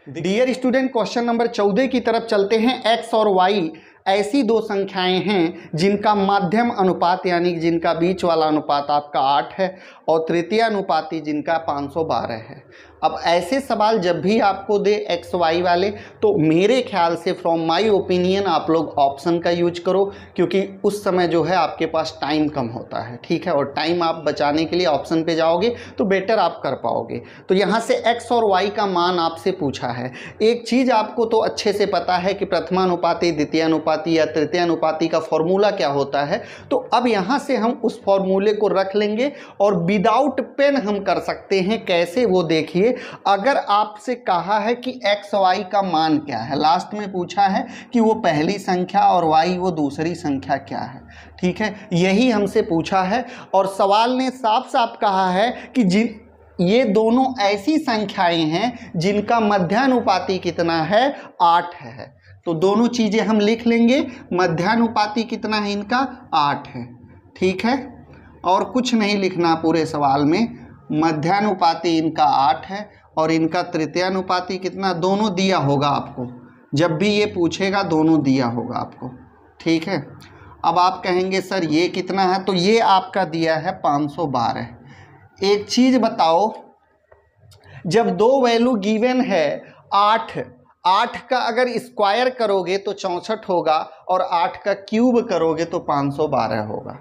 Dear student, question number 14 की तरफ चलते हैं। एक्स और वाई ऐसी दो संख्याएं हैं जिनका माध्यम अनुपात यानी जिनका बीच वाला अनुपात आपका 8 है और तृतीय अनुपाती जिनका 512 है। अब ऐसे सवाल जब भी आपको दे एक्स वाई वाले, तो मेरे ख्याल से फ्रॉम माय ओपिनियन आप लोग ऑप्शन का यूज करो, क्योंकि उस समय जो है आपके पास टाइम कम होता है, ठीक है, और टाइम आप बचाने के लिए ऑप्शन पे जाओगे तो बेटर आप कर पाओगे। तो यहाँ से एक्स और वाई का मान आपसे पूछा है। एक चीज़ आपको तो अच्छे से पता है कि प्रथमानुपाती, द्वितीयानुपाती या तृतीयानुपाती का फॉर्मूला क्या होता है, तो अब यहाँ से हम उस फॉर्मूले को रख लेंगे और विदाउट पेन हम कर सकते हैं। कैसे? वो देखिए। अगर आपसे कहा है कि एक्स वाई का मान क्या है, लास्ट में पूछा है कि वो पहली संख्या और वाई वो दूसरी संख्या क्या है, ठीक है, यही हमसे पूछा है। और सवाल ने साफ साफ कहा है कि ये दोनों ऐसी संख्याएं हैं जिनका मध्यानुपाती कितना है? 8 है। तो दोनों चीजें हम लिख लेंगे। मध्यानुपाती कितना है इनका? 8 है, ठीक है, और कुछ नहीं लिखना पूरे सवाल में। मध्यानुपाती इनका 8 है और इनका तृतीयानुपाती कितना? दोनों दिया होगा आपको, जब भी ये पूछेगा दोनों दिया होगा आपको, ठीक है। अब आप कहेंगे सर ये कितना है, तो ये आपका दिया है 512। एक चीज़ बताओ, जब दो वैल्यू गिवन है 8 का अगर स्क्वायर करोगे तो 64 होगा और 8 का क्यूब करोगे तो 512 होगा।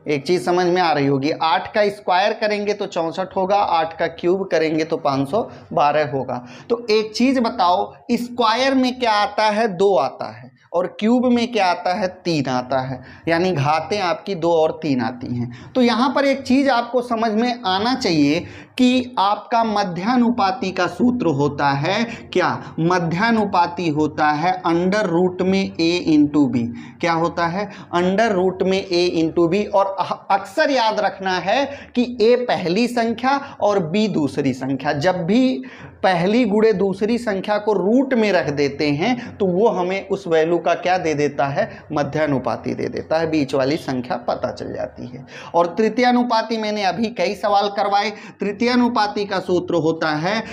एक चीज़ समझ में आ रही होगी, 8 का स्क्वायर करेंगे तो 64 होगा, 8 का क्यूब करेंगे तो 512 होगा। तो एक चीज़ बताओ, स्क्वायर में क्या आता है? 2 आता है और क्यूब में क्या आता है? 3 आता है, यानी घातें आपकी 2 और 3 आती हैं। तो यहाँ पर एक चीज़ आपको समझ में आना चाहिए कि आपका मध्यानुपाती का सूत्र होता है क्या? मध्यानुपाती होता है अंडर रूट में a इंटू बी। क्या होता है? अंडर रूट में a इंटू बी। और अक्सर याद रखना है कि a पहली संख्या और b दूसरी संख्या। जब भी पहली गुणे दूसरी संख्या को रूट में रख देते हैं तो वो हमें उस वैल्यू का क्या दे देता है? मध्यानुपाती दे देता है, बीच वाली संख्या पता चल जाती है। और तृतीयानुपाती मैंने अभी कई सवाल करवाए। तृतीयानुपाती का सूत्र होता है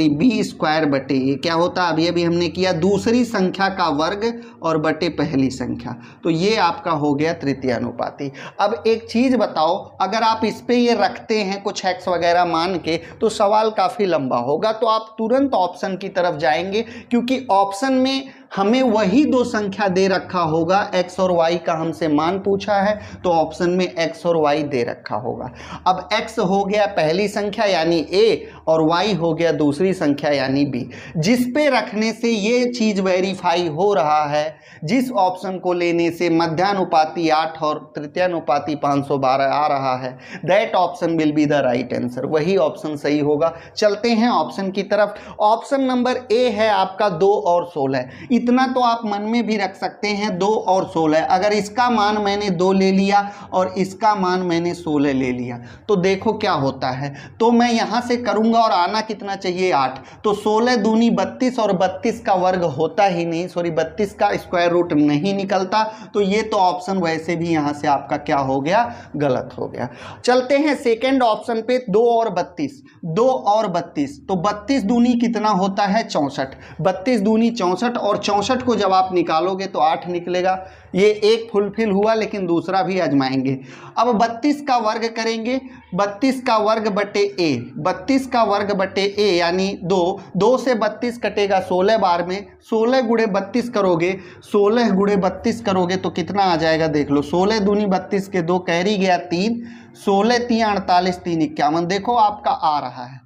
बी स्क्वायर बटे ए। क्या होता है? अभी हमने किया, दूसरी संख्या का वर्ग और बटे पहली संख्या। तो ये आपका हो गया तृतीयानुपाती। अब एक चीज बताओ, अगर आप इस पे ये रखते हैं कुछ एक्स वगैरह मान के, तो सवाल काफी लंबा होगा, तो आप तुरंत ऑप्शन की तरफ जाएंगे, क्योंकि ऑप्शन में हमें वही दो संख्या दे रखा होगा। एक्स और वाई का हमसे मान पूछा है तो ऑप्शन में एक्स और वाई दे रखा होगा। अब एक्स हो गया पहली संख्या यानी ए और वाई हो गया दूसरी संख्या यानी बी। जिस पे रखने से ये चीज वेरीफाई हो रहा है, जिस ऑप्शन को लेने से मध्यानुपाती 8 और तृतीयानुपाती 512 आ रहा है, that option will be the right answer. वही ऑप्शन सही होगा। चलते हैं ऑप्शन की तरफ। ऑप्शन नंबर ए है आपका 2 और 16। इतना तो आप मन में भी रख सकते हैं 2 और 16। अगर इसका मान मैंने 2 ले लिया और इसका मान मैंने 16 ले लिया तो देखो क्या होता है। तो मैं यहाँ से करूँगा और आना कितना चाहिए 8। तो 16 दूनी 32 और 32 का वर्ग होता ही नहीं, सॉरी 32 का स्क्वायर रूट नहीं निकलता। तो ये तो ऑप्शन वैसे भी यहाँ से आपका क्या हो गया, गलत हो गया। चलते हैं सेकेंड ऑप्शन पे, 2 और 32। 2 और 32 तो 32 दूनी कितना होता है 64। 32 दूनी 64 और 64 को जब आप निकालोगे तो 8 निकलेगा। ये एक फुलफिल हुआ, लेकिन दूसरा भी आजमाएंगे। अब 32 का वर्ग करेंगे, 32 का वर्ग बटे ए, 32 का वर्ग बटे ए यानी 2 से 32 कटेगा 16 बार में, 16 गुणे 32 करोगे, 16 गुणे 32 करोगे तो कितना आ जाएगा देख लो। 16 दूनी 32 के 2 कैरी गया 3, 16 3 48 3 51। देखो आपका आ रहा है,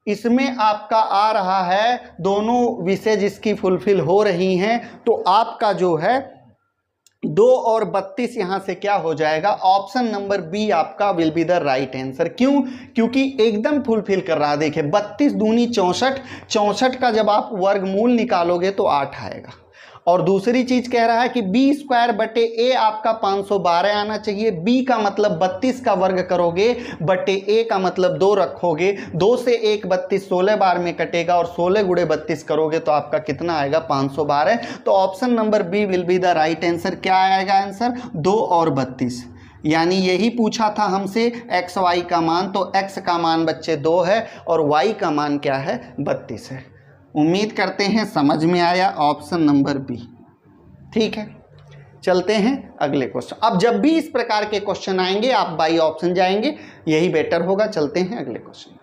इसमें आपका आ रहा है, दोनों विषय जिसकी फुलफिल हो रही हैं। तो आपका जो है 2 और 32 यहाँ से क्या हो जाएगा, ऑप्शन नंबर बी आपका will be the right answer. क्यों? क्योंकि एकदम फुलफिल कर रहा है। देखिए 32 दूनी 64, 64 का जब आप वर्गमूल निकालोगे तो 8 आएगा। और दूसरी चीज कह रहा है कि बी स्क्वायर बटे ए आपका 512 आना चाहिए। बी का मतलब 32 का वर्ग करोगे, बटे ए का मतलब 2 रखोगे, 2 से 1 32 16 बार में कटेगा और 16 गुणे 32 करोगे तो आपका कितना आएगा 512। तो option number B will be the right answer. क्या आएगा आंसर, 2 और 32। यानी यही पूछा था हमसे एक्स वाई का मान, तो एक्स का मान बच्चे 2 है और वाई का मान क्या है 32 है। उम्मीद करते हैं समझ में आया, ऑप्शन नंबर बी। ठीक है, चलते हैं अगले क्वेश्चन। अब जब भी इस प्रकार के क्वेश्चन आएंगे आप बाई ऑप्शन जाएंगे, यही बेटर होगा। चलते हैं अगले question.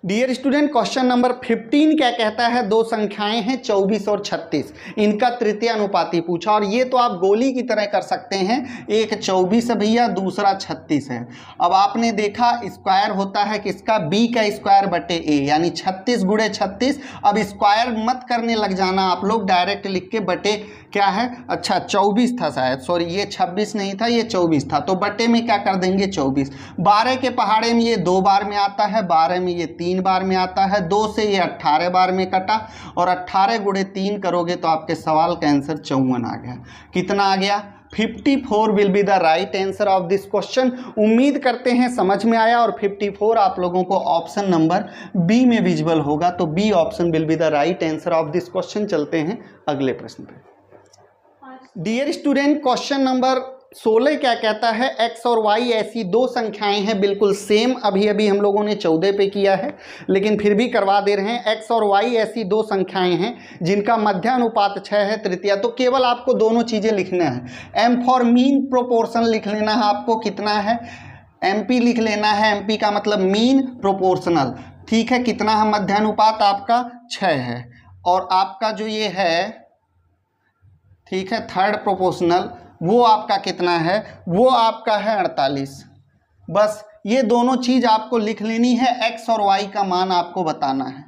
Dear student, question number 15 क्या कहता है, 2 संख्याएं हैं 24 और 36, इनका तृतीय अनुपाती पूछा। और ये तो आप गोली की तरह कर सकते हैं, एक 24 है भैया, दूसरा 36 है। अब आपने देखा स्क्वायर होता है किसका, b का स्क्वायर बटे a, यानी 36 गुणे 36। अब स्क्वायर मत करने लग जाना आप लोग, डायरेक्ट लिख के बटे क्या है, अच्छा 24 था शायद, सॉरी ये 26 नहीं था, ये 24 था। तो बटे में क्या कर देंगे 24। 12 के पहाड़े में ये 2 बार में आता है, 12 में ये 3 बार में आता है, 2 से ये 18 बार में कटा और 18 गुणे 3 करोगे तो आपके सवाल का आंसर 54 आ गया। कितना आ गया, 54 will be the right answer of this question. उम्मीद करते हैं समझ में आया और 54 आप लोगों को ऑप्शन नंबर बी में विजिबल होगा। तो B option will be the right answer of this question. चलते हैं अगले प्रश्न पे। डियर स्टूडेंट, क्वेश्चन नंबर 16 क्या कहता है, x और y ऐसी 2 संख्याएं हैं बिल्कुल सेम। अभी अभी हम लोगों ने 14 पे किया है, लेकिन फिर भी करवा दे रहे हैं। x और y ऐसी 2 संख्याएं हैं जिनका मध्यानुपात 6 है, तृतीया। तो केवल आपको दोनों चीज़ें लिखना है। m फॉर मीन प्रोपोर्शन लिख लेना है आपको, कितना है mp लिख लेना है, mp का मतलब मीन प्रोपोर्शनल। ठीक है, कितना है मध्यानुपात आपका 6 है। और आपका जो ये है, ठीक है, थर्ड प्रोपोर्शनल, वो आपका कितना है, वो आपका है 48। बस ये दोनों चीज़ आपको लिख लेनी है। x और y का मान आपको बताना है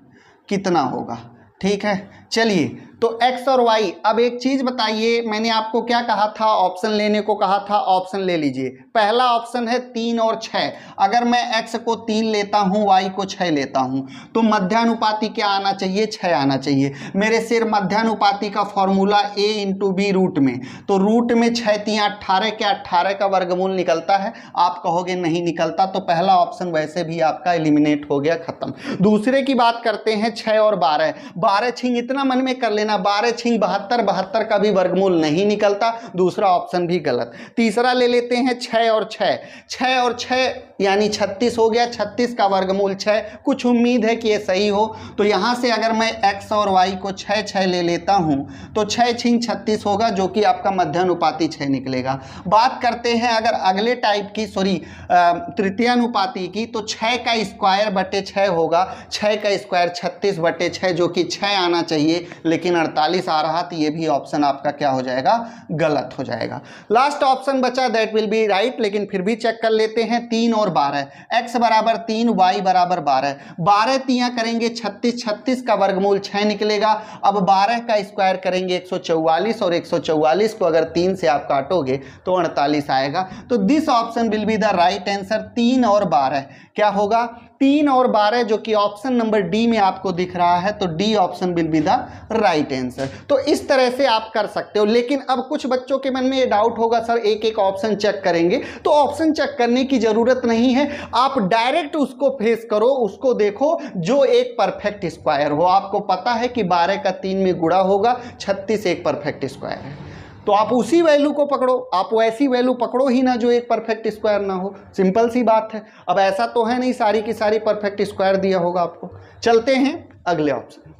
कितना होगा। ठीक है, चलिए तो x और y। अब एक चीज़ बताइए, मैंने आपको क्या कहा था, ऑप्शन लेने को कहा था, ऑप्शन ले लीजिए। पहला ऑप्शन है 3 और 6। अगर मैं x को 3 लेता हूँ, y को 6 लेता हूँ, तो मध्यानुपाती क्या आना चाहिए, 6 आना चाहिए। मेरे सिर मध्यानुपाती का formula a into B root में, तो रूट में 6 3 18 के 18 का वर्गमूल निकलता है। आप कहोगे नहीं निकलता, तो पहला ऑप्शन वैसे भी आपका एलिमिनेट हो गया, खत्म। दूसरे की बात करते हैं, 6 और 12। 12 छिंग इतना मन में कर लेना, 12 छिंग 72, 72 का भी वर्गमूल नहीं निकलता, दूसरा ऑप्शन भी गलत। तीसरा ले लेते हैं 6 और 6। 6 और 6 यानी 36 हो गया, 36 का वर्गमूल 6। कुछ उम्मीद है कि ये सही हो। तो यहाँ से अगर मैं x और y को 6 6 ले लेता हूँ तो 6 छिंग 36 होगा, जो कि आपका मध्यानुपाती 6 निकलेगा। बात करते हैं अगर अगले टाइप की, सॉरी तृतीयानुपाती की, तो 6 का स्क्वायर बटे 6 होगा। 6 का स्क्वायर 36 बटे 6, जो कि 6 आना चाहिए, लेकिन 48 आ रहा, तो ये भी ऑप्शन आपका क्या हो जाएगा, गलत हो जाएगा। लास्ट ऑप्शन बचा, दैट विल बी राइट, लेकिन फिर भी चेक कर लेते हैं। 3 और 12, x बराबर 3, y बराबर 12। 12 तियाँ करेंगे 36, 36 का वर्गमूल 6 निकलेगा। अब 12 का स्क्वायर करेंगे 144, और 144 को अगर 3 से आप काटोगे तो 48 आएगा। तो this option will be the right answer. 3 और 12 क्या होगा, 3 और 12 जो कि ऑप्शन नंबर डी में आपको दिख रहा है, तो D option will be the right answer. तो इस तरह से आप कर सकते हो। लेकिन अब कुछ बच्चों के मन में ये डाउट होगा, सर एक एक ऑप्शन चेक करेंगे, तो ऑप्शन चेक करने की जरूरत नहीं है, आप डायरेक्ट उसको फेस करो, उसको देखो जो एक परफेक्ट स्क्वायर हो। आपको पता है कि 12 का 3 में गुणा होगा, 36 एक परफेक्ट स्क्वायर है, तो आप उसी वैल्यू को पकड़ो, आप वैसी वैल्यू पकड़ो ही ना जो एक परफेक्ट स्क्वायर ना हो। सिंपल सी बात है। अब ऐसा तो है नहीं सारी की सारी परफेक्ट स्क्वायर दिया होगा आपको। चलते हैं अगले option.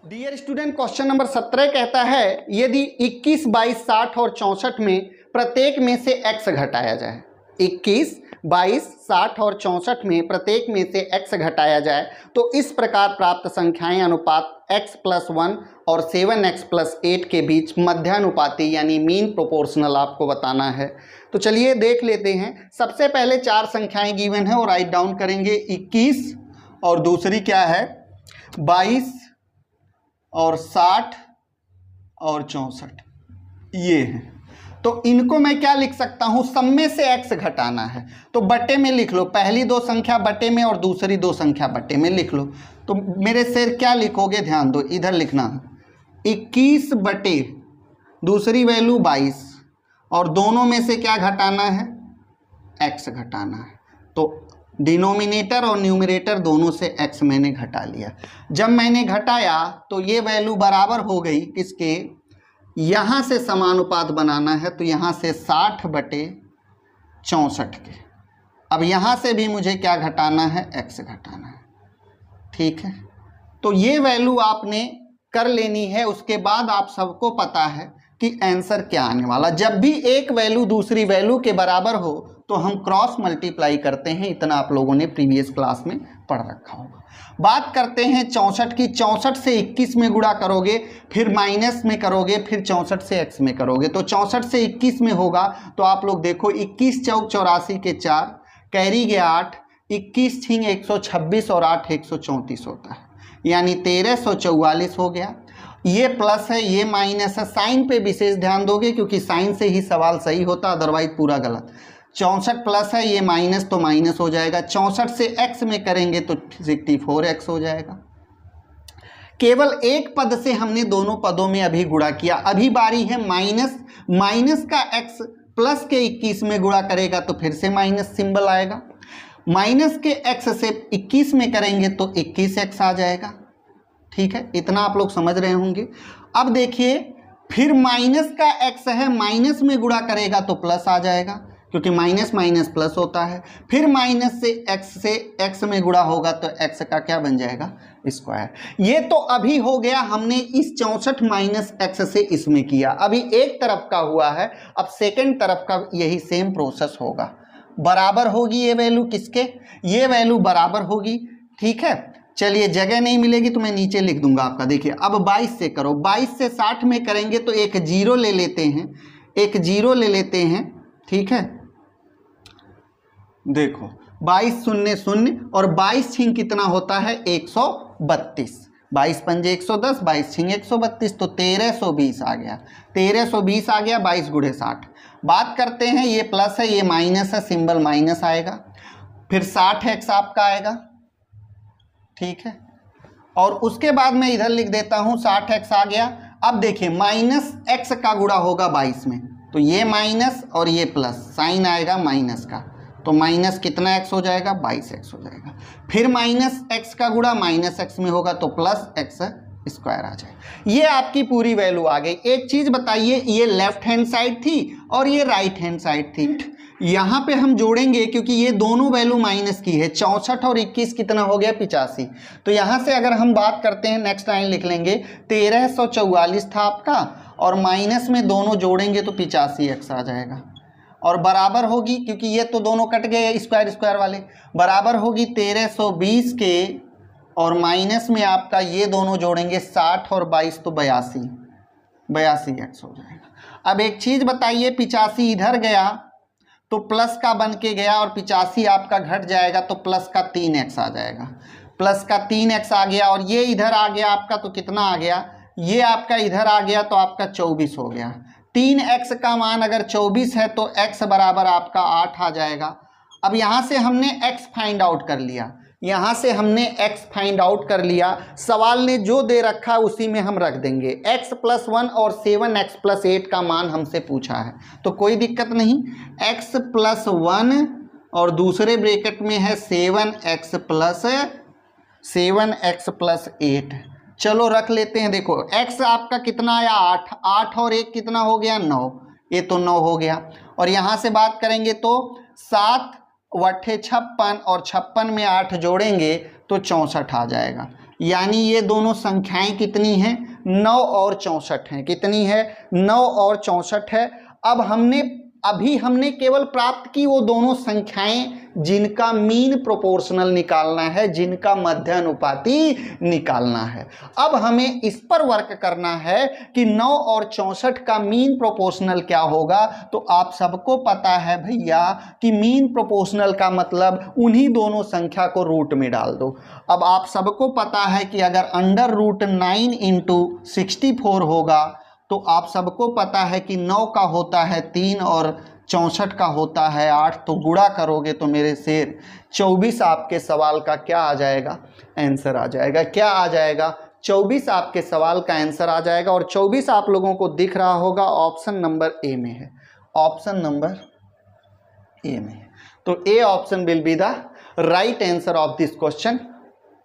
Dear student, question number 17 कहता है यदि 21, 22, 60 और 64 में प्रत्येक में से x घटाया जाए, 21, 22, 60 और 64 में प्रत्येक में से x घटाया जाए तो इस प्रकार प्राप्त संख्याएं अनुपात x+1 और 7x+8 के बीच मध्यानुपाती यानी मीन प्रोपोर्शनल आपको बताना है। तो चलिए देख लेते हैं। सबसे पहले 4 संख्याएं गिवन है और राइट डाउन करेंगे। 21 और दूसरी क्या है 22 और 60 और 64, ये है। तो इनको मैं क्या लिख सकता हूं, सब में से x घटाना है तो बटे में लिख लो। पहली 2 संख्या बटे में और दूसरी 2 संख्या बटे में लिख लो। तो मेरे से क्या लिखोगे, ध्यान दो, इधर लिखना 21 बटे दूसरी वैल्यू 22 और दोनों में से क्या घटाना है, x घटाना है। तो डिनोमिनेटर और न्यूमरेटर दोनों से x मैंने घटा लिया। जब मैंने घटाया तो ये वैल्यू बराबर हो गई किसके, यहाँ से समानुपात बनाना है तो यहाँ से 60 बटे 64 के। अब यहाँ से भी मुझे क्या घटाना है, x घटाना है। ठीक है, तो ये वैल्यू आपने कर लेनी है। उसके बाद आप सबको पता है कि आंसर क्या आने वाला। जब भी एक वैल्यू दूसरी वैल्यू के बराबर हो तो हम क्रॉस मल्टीप्लाई करते हैं। इतना आप लोगों ने प्रीवियस क्लास में पढ़ रखा होगा। बात करते हैं 64 की। 64 से 21 में गुणा करोगे, फिर माइनस में करोगे, फिर 64 से x में करोगे। तो 64 से 21 में होगा तो आप लोग देखो 21 चौक 84 के 4, कैरी गया 8, 21 छिंग 126 और 8 134 होता है, यानी 1344 हो गया। ये प्लस है, ये माइनस है। साइन पे विशेष ध्यान दोगे क्योंकि साइन से ही सवाल सही होता, अदरवाइज पूरा गलत। 64 प्लस है, ये माइनस तो माइनस हो जाएगा। 64 से x में करेंगे तो 64x हो जाएगा। केवल एक पद से हमने दोनों पदों में अभी गुणा किया। अभी बारी है माइनस का x प्लस के 21 में गुणा करेगा तो फिर से माइनस सिंबल आएगा। माइनस के x से 21 में करेंगे तो 21x आ जाएगा। ठीक है, इतना आप लोग समझ रहे होंगे। अब देखिए, फिर माइनस का x है, माइनस में गुणा करेगा तो प्लस आ जाएगा क्योंकि माइनस माइनस प्लस होता है। फिर माइनस से x में गुणा होगा तो x का क्या बन जाएगा, स्क्वायर। ये तो अभी हो गया, हमने इस 64 माइनस x से इसमें किया। अभी एक तरफ का हुआ है, अब सेकंड तरफ का यही सेम प्रोसेस होगा। बराबर होगी ये वैल्यू किसके, ये वैल्यू बराबर होगी। ठीक है, चलिए जगह नहीं मिलेगी तो मैं नीचे लिख दूंगा आपका। देखिए अब 22 से करो, 22 से 60 में करेंगे तो एक जीरो ले लेते हैं, एक जीरो ले लेते हैं। ठीक है, देखो 22 शून्य शून्य और 22 छिंग कितना होता है 132, 22 पंजे 110, 22 छिंग 132 तो 1320 आ गया। 1320 आ गया 22 गुणे 60। बात करते हैं, ये प्लस है ये माइनस है, सिंबल माइनस आएगा। फिर 60x आपका आएगा। ठीक है, और उसके बाद मैं इधर लिख देता हूं 60x आ गया। अब देखिए माइनस x का गुणा होगा 22 में तो ये माइनस और ये प्लस, साइन आएगा माइनस का तो माइनस कितना x हो जाएगा, 22x हो जाएगा। फिर माइनस x का गुणा माइनस x में होगा तो प्लस x स्क्वायर आ जाएगा। ये आपकी पूरी वैल्यू आ गई। एक चीज बताइए, ये लेफ्ट हैंड साइड थी और ये राइट हैंड साइड थी। यहाँ पे हम जोड़ेंगे क्योंकि ये दोनों वैल्यू माइनस की है। 64 और 21 कितना हो गया 85। तो यहाँ से अगर हम बात करते हैं, नेक्स्ट लाइन लिख लेंगे 1344 था आपका और माइनस में दोनों जोड़ेंगे तो 85x आ जाएगा और बराबर होगी, क्योंकि ये तो दोनों कट गए स्क्वायर स्क्वायर वाले, बराबर होगी 1320 के और माइनस में आपका ये दोनों जोड़ेंगे 60 और 22 तो 82x हो जाएगा। अब एक चीज बताइए, 85 इधर गया तो प्लस का बन के गया और 85 आपका घट जाएगा तो प्लस का 3x आ जाएगा। प्लस का 3x आ गया और ये इधर आ गया आपका तो कितना आ गया, ये आपका इधर आ गया तो आपका 24 हो गया। 3x का मान अगर 24 है तो x बराबर आपका 8 आ जाएगा। अब यहाँ से हमने x फाइंड आउट कर लिया, यहाँ से हमने x फाइंड आउट कर लिया। सवाल ने जो दे रखा है उसी में हम रख देंगे। x+1 और 7x+8 का मान हमसे पूछा है, तो कोई दिक्कत नहीं। x+1 और दूसरे ब्रैकेट में है 7x+8। चलो रख लेते हैं। देखो x आपका कितना आया 8, 8 और 1 कितना हो गया 9, ये तो 9 हो गया। और यहाँ से बात करेंगे तो 7 वट्ठे 56 और 56 में 8 जोड़ेंगे तो 64 आ जाएगा। यानी ये दोनों संख्याएं कितनी हैं 9 और 64 हैं। कितनी है 9 और 64 है। अब अभी हमने केवल प्राप्त की वो दोनों संख्याएं जिनका मीन प्रोपोर्शनल निकालना है, जिनका मध्यानुपाती निकालना है। अब हमें इस पर वर्क करना है कि 9 और 64 का मीन प्रोपोर्शनल क्या होगा। तो आप सबको पता है भैया कि मीन प्रोपोर्शनल का मतलब उन्हीं दोनों संख्या को रूट में डाल दो। अब आप सबको पता है कि अगर √9 × 64 होगा तो आप सबको पता है कि 9 का होता है 3 और 64 का होता है 8, तो गुणा करोगे तो मेरे शेर 24 आपके सवाल का क्या आ जाएगा आंसर आ जाएगा। क्या आ जाएगा 24 आपके सवाल का आंसर आ जाएगा। और 24 आप लोगों को दिख रहा होगा ऑप्शन नंबर ए में है, ऑप्शन नंबर ए में है। तो A option will be the right answer of this question.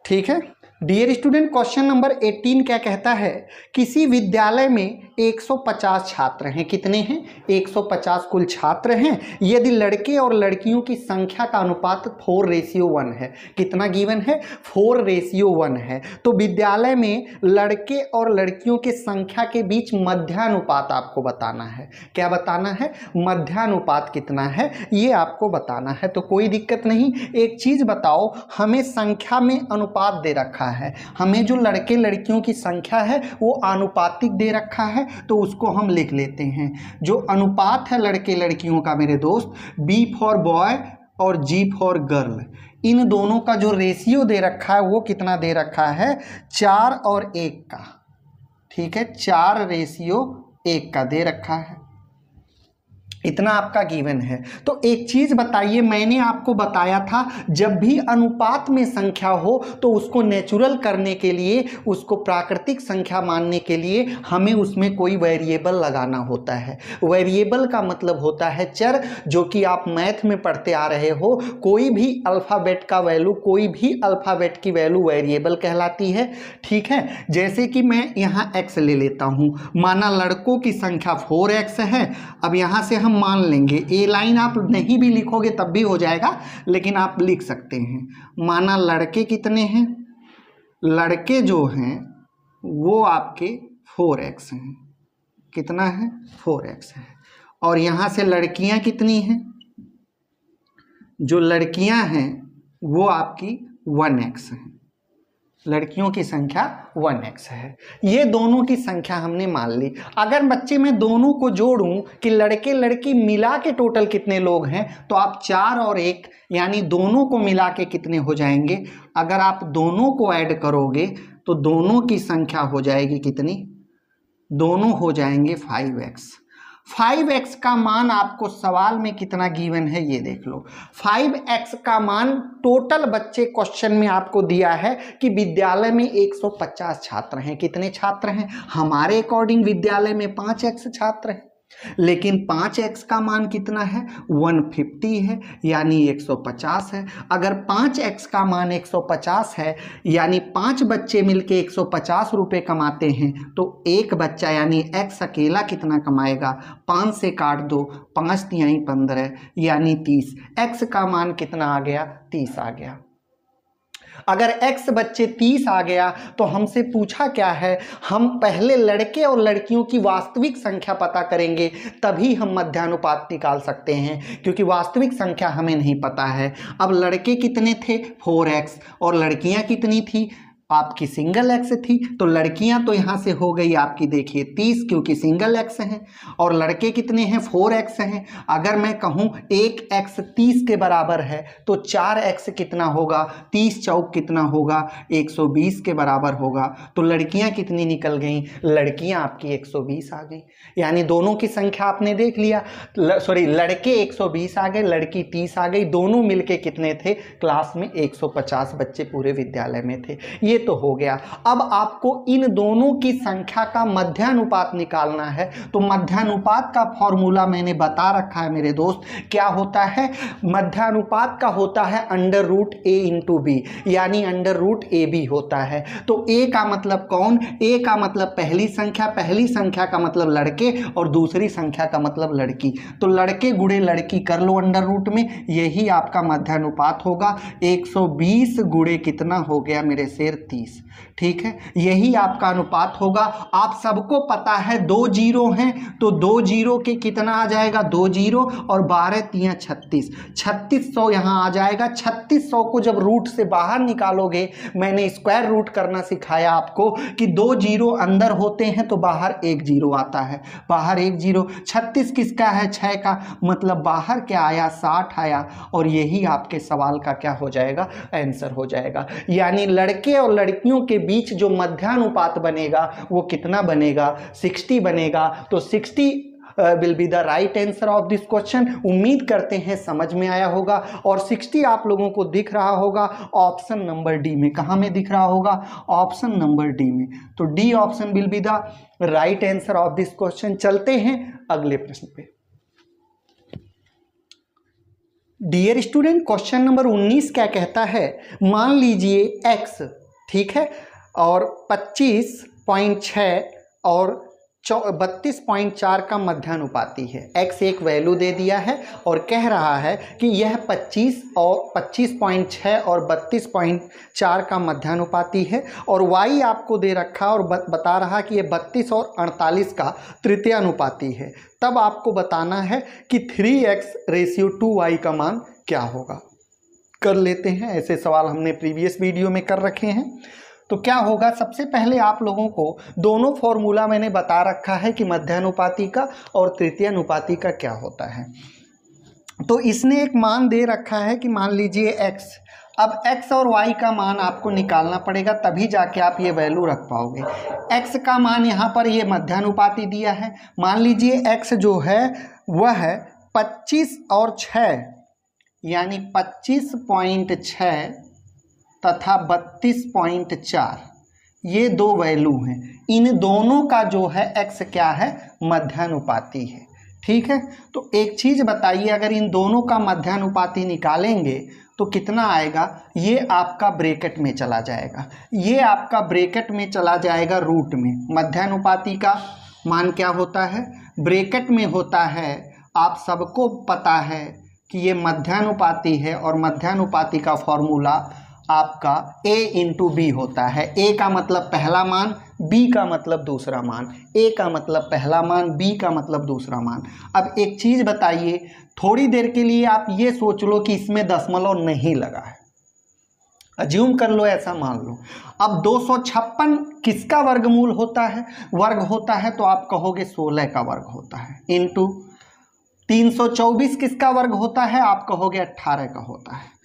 ठीक है डियर स्टूडेंट, क्वेश्चन नंबर 18 क्या कहता है, किसी विद्यालय में 150 छात्र हैं। कितने हैं 150 कुल छात्र हैं। यदि लड़के और लड़कियों की संख्या का अनुपात 4:1 है। कितना गिवन है 4:1 है। तो विद्यालय में लड़के और लड़कियों के संख्या के बीच मध्यानुपात आपको बताना है। क्या बताना है मध्यानुपात कितना है ये आपको बताना है। तो कोई दिक्कत नहीं। एक चीज बताओ, हमें संख्या में अनुपात दे रखा है, हमें जो लड़के लड़कियों की संख्या है वो आनुपातिक दे रखा है, तो उसको हम लिख लेते हैं। जो अनुपात है लड़के लड़कियों का मेरे दोस्त, B फॉर बॉय और G फॉर गर्ल, इन दोनों का जो रेशियो दे रखा है वो कितना दे रखा है 4 और 1 का। ठीक है 4:1 का दे रखा है। इतना आपका गिवन है। तो एक चीज बताइए, मैंने आपको बताया था जब भी अनुपात में संख्या हो तो उसको नेचुरल करने के लिए, उसको प्राकृतिक संख्या मानने के लिए हमें उसमें कोई वेरिएबल लगाना होता है। वेरिएबल का मतलब होता है चर, जो कि आप मैथ में पढ़ते आ रहे हो। कोई भी अल्फ़ाबेट का वैल्यू, कोई भी अल्फ़ाबेट की वैल्यू वेरिएबल कहलाती है। ठीक है, जैसे कि मैं यहाँ x ले लेता हूँ, माना लड़कों की संख्या 4x है। अब यहाँ से मान लेंगे, ए लाइन आप नहीं भी लिखोगे तब भी हो जाएगा, लेकिन आप लिख सकते हैं। माना लड़के कितने हैं, लड़के जो हैं वो आपके 4x हैं। कितना है 4x है। और यहां से लड़कियां कितनी हैं, जो लड़कियां हैं वो आपकी 1x हैं। लड़कियों की संख्या 1x है। ये दोनों की संख्या हमने मान ली। अगर बच्चे मैं दोनों को जोड़ूं कि लड़के लड़की मिला के टोटल कितने लोग हैं, तो आप 4 और 1 यानी दोनों को मिला के कितने हो जाएंगे। अगर आप दोनों को ऐड करोगे तो दोनों की संख्या हो जाएगी कितनी, दोनों हो जाएंगे 5x। 5x का मान आपको सवाल में कितना गिवन है ये देख लो। 5x का मान टोटल बच्चे क्वेश्चन में आपको दिया है कि विद्यालय में 150 छात्र हैं। कितने छात्र हैं, हमारे अकॉर्डिंग विद्यालय में 5x छात्र हैं, लेकिन 5x का मान कितना है 150 है, यानी 150 है। अगर 5x का मान 150 है यानी 5 बच्चे मिलके 150 रुपये कमाते हैं, तो एक बच्चा यानी x अकेला कितना कमाएगा, 5 से काट दो, 5 तिहाई 15 यानी 30। x का मान कितना आ गया 30 आ गया। अगर x बच्चे 30 आ गया तो हमसे पूछा क्या है, हम पहले लड़के और लड़कियों की वास्तविक संख्या पता करेंगे, तभी हम मध्यानुपात निकाल सकते हैं, क्योंकि वास्तविक संख्या हमें नहीं पता है। अब लड़के कितने थे 4x और लड़कियां कितनी थी आपकी सिंगल एक्स थी, तो लड़कियां तो यहाँ से हो गई आपकी देखिए 30, क्योंकि सिंगल एक्स हैं, और लड़के कितने हैं 4x हैं। अगर मैं कहूँ 1x 30 के बराबर है तो 4x कितना होगा, 30 चौक कितना होगा, 120 के बराबर होगा। तो लड़कियां कितनी निकल गई, लड़कियां आपकी 120 आ गई। यानी दोनों की संख्या आपने देख लिया, सॉरी लड़के 120 आ गए, लड़की 30 आ गई, दोनों मिलके कितने थे क्लास में, 150 बच्चे पूरे विद्यालय में थे। ये तो हो गया। अब आपको इन दोनों की संख्या का मध्यानुपात निकालना है। तो मध्यानुपात का फॉर्मूला मैंने बता रखा है मेरे दोस्त, क्या होता है, मध्यानुपात का होता है √a/b, यानी √ab होता है। तो a का मतलब कौन, a का मतलब पहली संख्या का मतलब लड़के और दूसरी संख्या का मतलब लड़की। तो लड़के गुणे लड़की कर लो √ में, यही आपका मध्यानुपात होगा। 120 गुणे कितना हो गया मेरे शेर 30, ठीक है, यही आपका अनुपात होगा। आप सबको पता है 2 जीरो हैं, तो 2 जीरो के कितना आ जाएगा, 2 जीरो और 12 3 36, 3600 यहाँ आ जाएगा। 3600 को जब रूट से बाहर निकालोगे, मैंने स्क्वायर रूट करना सिखाया आपको कि 2 जीरो अंदर होते हैं तो बाहर 1 जीरो आता है, बाहर 1 जीरो। 36 किसका है, 6 का, मतलब बाहर क्या आया, 60 आया, और यही आपके सवाल का क्या हो जाएगा, आंसर हो जाएगा। यानी लड़के और लड़कियों के बीच जो मध्यानुपात बनेगा वो कितना बनेगा, 60 बनेगा। तो 60 will be the right answer of this question. उम्मीद करते हैं समझ में आया होगा, और 60 आप लोगों को दिख रहा होगा ऑप्शन नंबर डी में। कहाँ में दिख रहा होगा, ऑप्शन नंबर डी में। तो D option will be the right answer of this question. चलते हैं अगले प्रश्न पे। डियर स्टूडेंट, क्वेश्चन नंबर 19 क्या कहता है, मान लीजिए x, ठीक है, और 25.6 और 32.4 का मध्यानुपाती है। x एक वैल्यू दे दिया है और कह रहा है कि यह 25.6 और 32.4 का मध्यानुपाती है, और y आपको दे रखा और बता रहा कि यह 32 और 48 का तृतीयानुपाती है। तब आपको बताना है कि 3x/2y का मान क्या होगा। कर लेते हैं, ऐसे सवाल हमने प्रीवियस वीडियो में कर रखे हैं। तो क्या होगा, सबसे पहले आप लोगों को दोनों फॉर्मूला मैंने बता रखा है कि मध्यानुपाती का और तृतीयानुपाती का क्या होता है। तो इसने एक मान दे रखा है कि मान लीजिए x, अब x और y का मान आपको निकालना पड़ेगा, तभी जाके आप ये वैल्यू रख पाओगे। x का मान यहाँ पर ये मध्यानुपाती दिया है, मान लीजिए x जो है वह है 25 और 6, यानी 25.6 तथा 32.4, ये दो वैल्यू हैं। इन दोनों का जो है x क्या है, मध्यानुपाती है, ठीक है। तो एक चीज़ बताइए, अगर इन दोनों का मध्यानुपाती निकालेंगे तो कितना आएगा, ये आपका ब्रैकेट में चला जाएगा, ये आपका ब्रैकेट में चला जाएगा रूट में। मध्यानुपाती का मान क्या होता है, ब्रैकेट में होता है। आप सबको पता है कि ये मध्यानुपाती है, और मध्यानुपाती का फॉर्मूला आपका a/b होता है। a का मतलब पहला मान, b का मतलब दूसरा मान, a का मतलब पहला मान, b का मतलब दूसरा मान। अब एक चीज़ बताइए, थोड़ी देर के लिए आप ये सोच लो कि इसमें दशमलव नहीं लगा है, अज्यूम कर लो, ऐसा मान लो। अब 256 किसका वर्गमूल होता है, वर्ग होता है, तो आप कहोगे 16 का वर्ग होता है, इंटू 324 किसका वर्ग होता है, आप कहोगे 18 का होता है।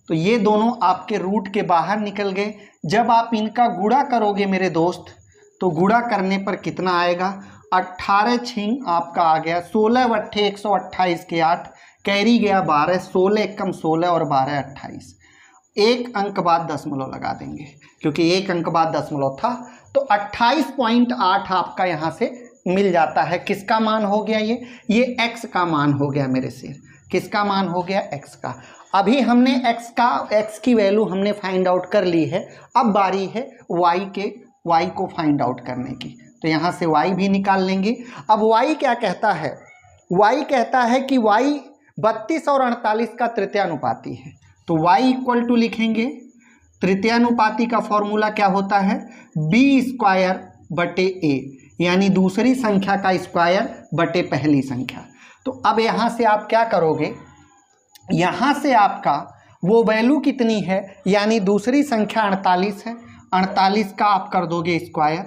तो ये दोनों आपके रूट के बाहर निकल गए। जब आप इनका गुणा करोगे मेरे दोस्त, तो गुणा करने पर कितना आएगा, 18 छिंग आपका आ गया 16 × 128 के 8, कैरी गया 12, 16 एकम 16 और 12 28। एक अंक बाद दशमलव लगा देंगे, क्योंकि एक अंक बाद दशमलव था, तो 28.8 आपका यहाँ से मिल जाता है। किसका मान हो गया, ये x का मान हो गया मेरे सिर। किसका मान हो गया, x का। अभी हमने x की वैल्यू हमने फाइंड आउट कर ली है, अब बारी है y को फाइंड आउट करने की। तो यहाँ से y भी निकाल लेंगे। अब y क्या कहता है, y कहता है कि y 32 और 48 का तृतीयानुपाती है। तो y = लिखेंगे, तृतीयानुपाती का फॉर्मूला क्या होता है, b²/a, यानी दूसरी संख्या का स्क्वायर बटे पहली संख्या। तो अब यहाँ से आप क्या करोगे, यहाँ से आपका वो वैल्यू कितनी है, यानी दूसरी संख्या 48 है 48 का आप कर दोगे स्क्वायर,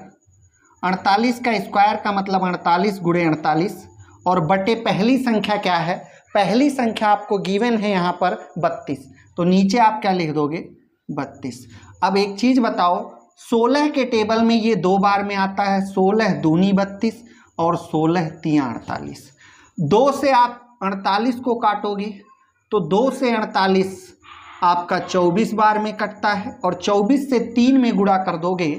48 का स्क्वायर का मतलब 48 गुणे 48 और बटे पहली संख्या क्या है, पहली संख्या आपको गिवन है यहाँ पर 32, तो नीचे आप क्या लिख दोगे 32। अब एक चीज़ बताओ, 16 के टेबल में ये 2 बार में आता है, 16 दूनी 32 और 16 तियां 48। 2 से आप 48 को काटोगे तो 2 से 48 आपका 24 बार में कटता है और 24 से 3 में गुणा कर दोगे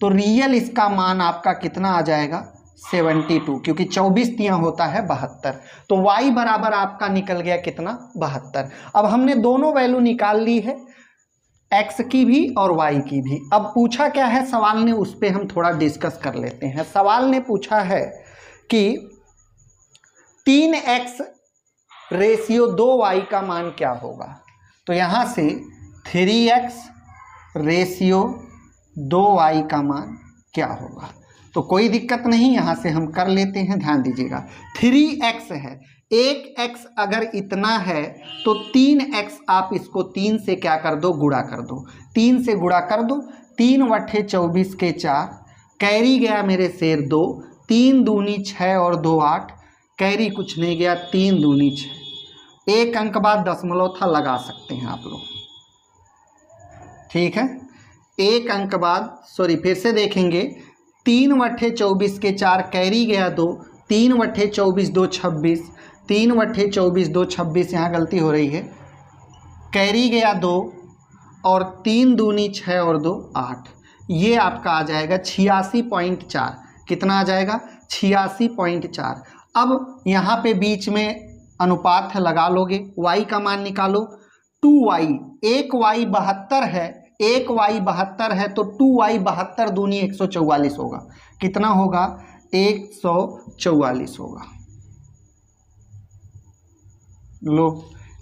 तो रियल इसका मान आपका कितना आ जाएगा 72, क्योंकि 24 तियां होता है 72, तो y बराबर आपका निकल गया कितना 72। अब हमने दोनों वैल्यू निकाल ली है, x की भी और y की भी। अब पूछा क्या है सवाल ने, उस पर हम थोड़ा डिस्कस कर लेते हैं। सवाल ने पूछा है कि 3x रेशियो 2y का मान क्या होगा, तो यहाँ से 3x रेशियो 2y का मान क्या होगा, तो कोई दिक्कत नहीं, यहाँ से हम कर लेते हैं। ध्यान दीजिएगा 3x है, 1x अगर इतना है तो 3x आप इसको 3 से क्या कर दो, गुणा कर दो, 3 से गुणा कर दो, 3 वठे 24 के 4, कैरी गया मेरे शेर 2, 3 दूनी 6 और 2 8, कैरी कुछ नहीं गया, 3 दूनी 6, एक अंक बाद दशमलव था, लगा सकते हैं आप लोग, ठीक है। एक अंक बाद, सॉरी फिर से देखेंगे, 3 वठे 24 के 4, कैरी गया 2, 3 वठे 24 2 26, 3 वठे 24 2 26, यहाँ गलती हो रही है, कैरी गया 2 और 3 दूनी 6 और 2 8, ये आपका आ जाएगा 86.4। कितना आ जाएगा 86.4। अब यहाँ पे बीच में अनुपात है, लगा लोगे, y का मान निकालो, 2y, एक y 72 है, एक y 72 है तो 2y 72 दूनी 144 होगा, कितना होगा 144 होगा। लो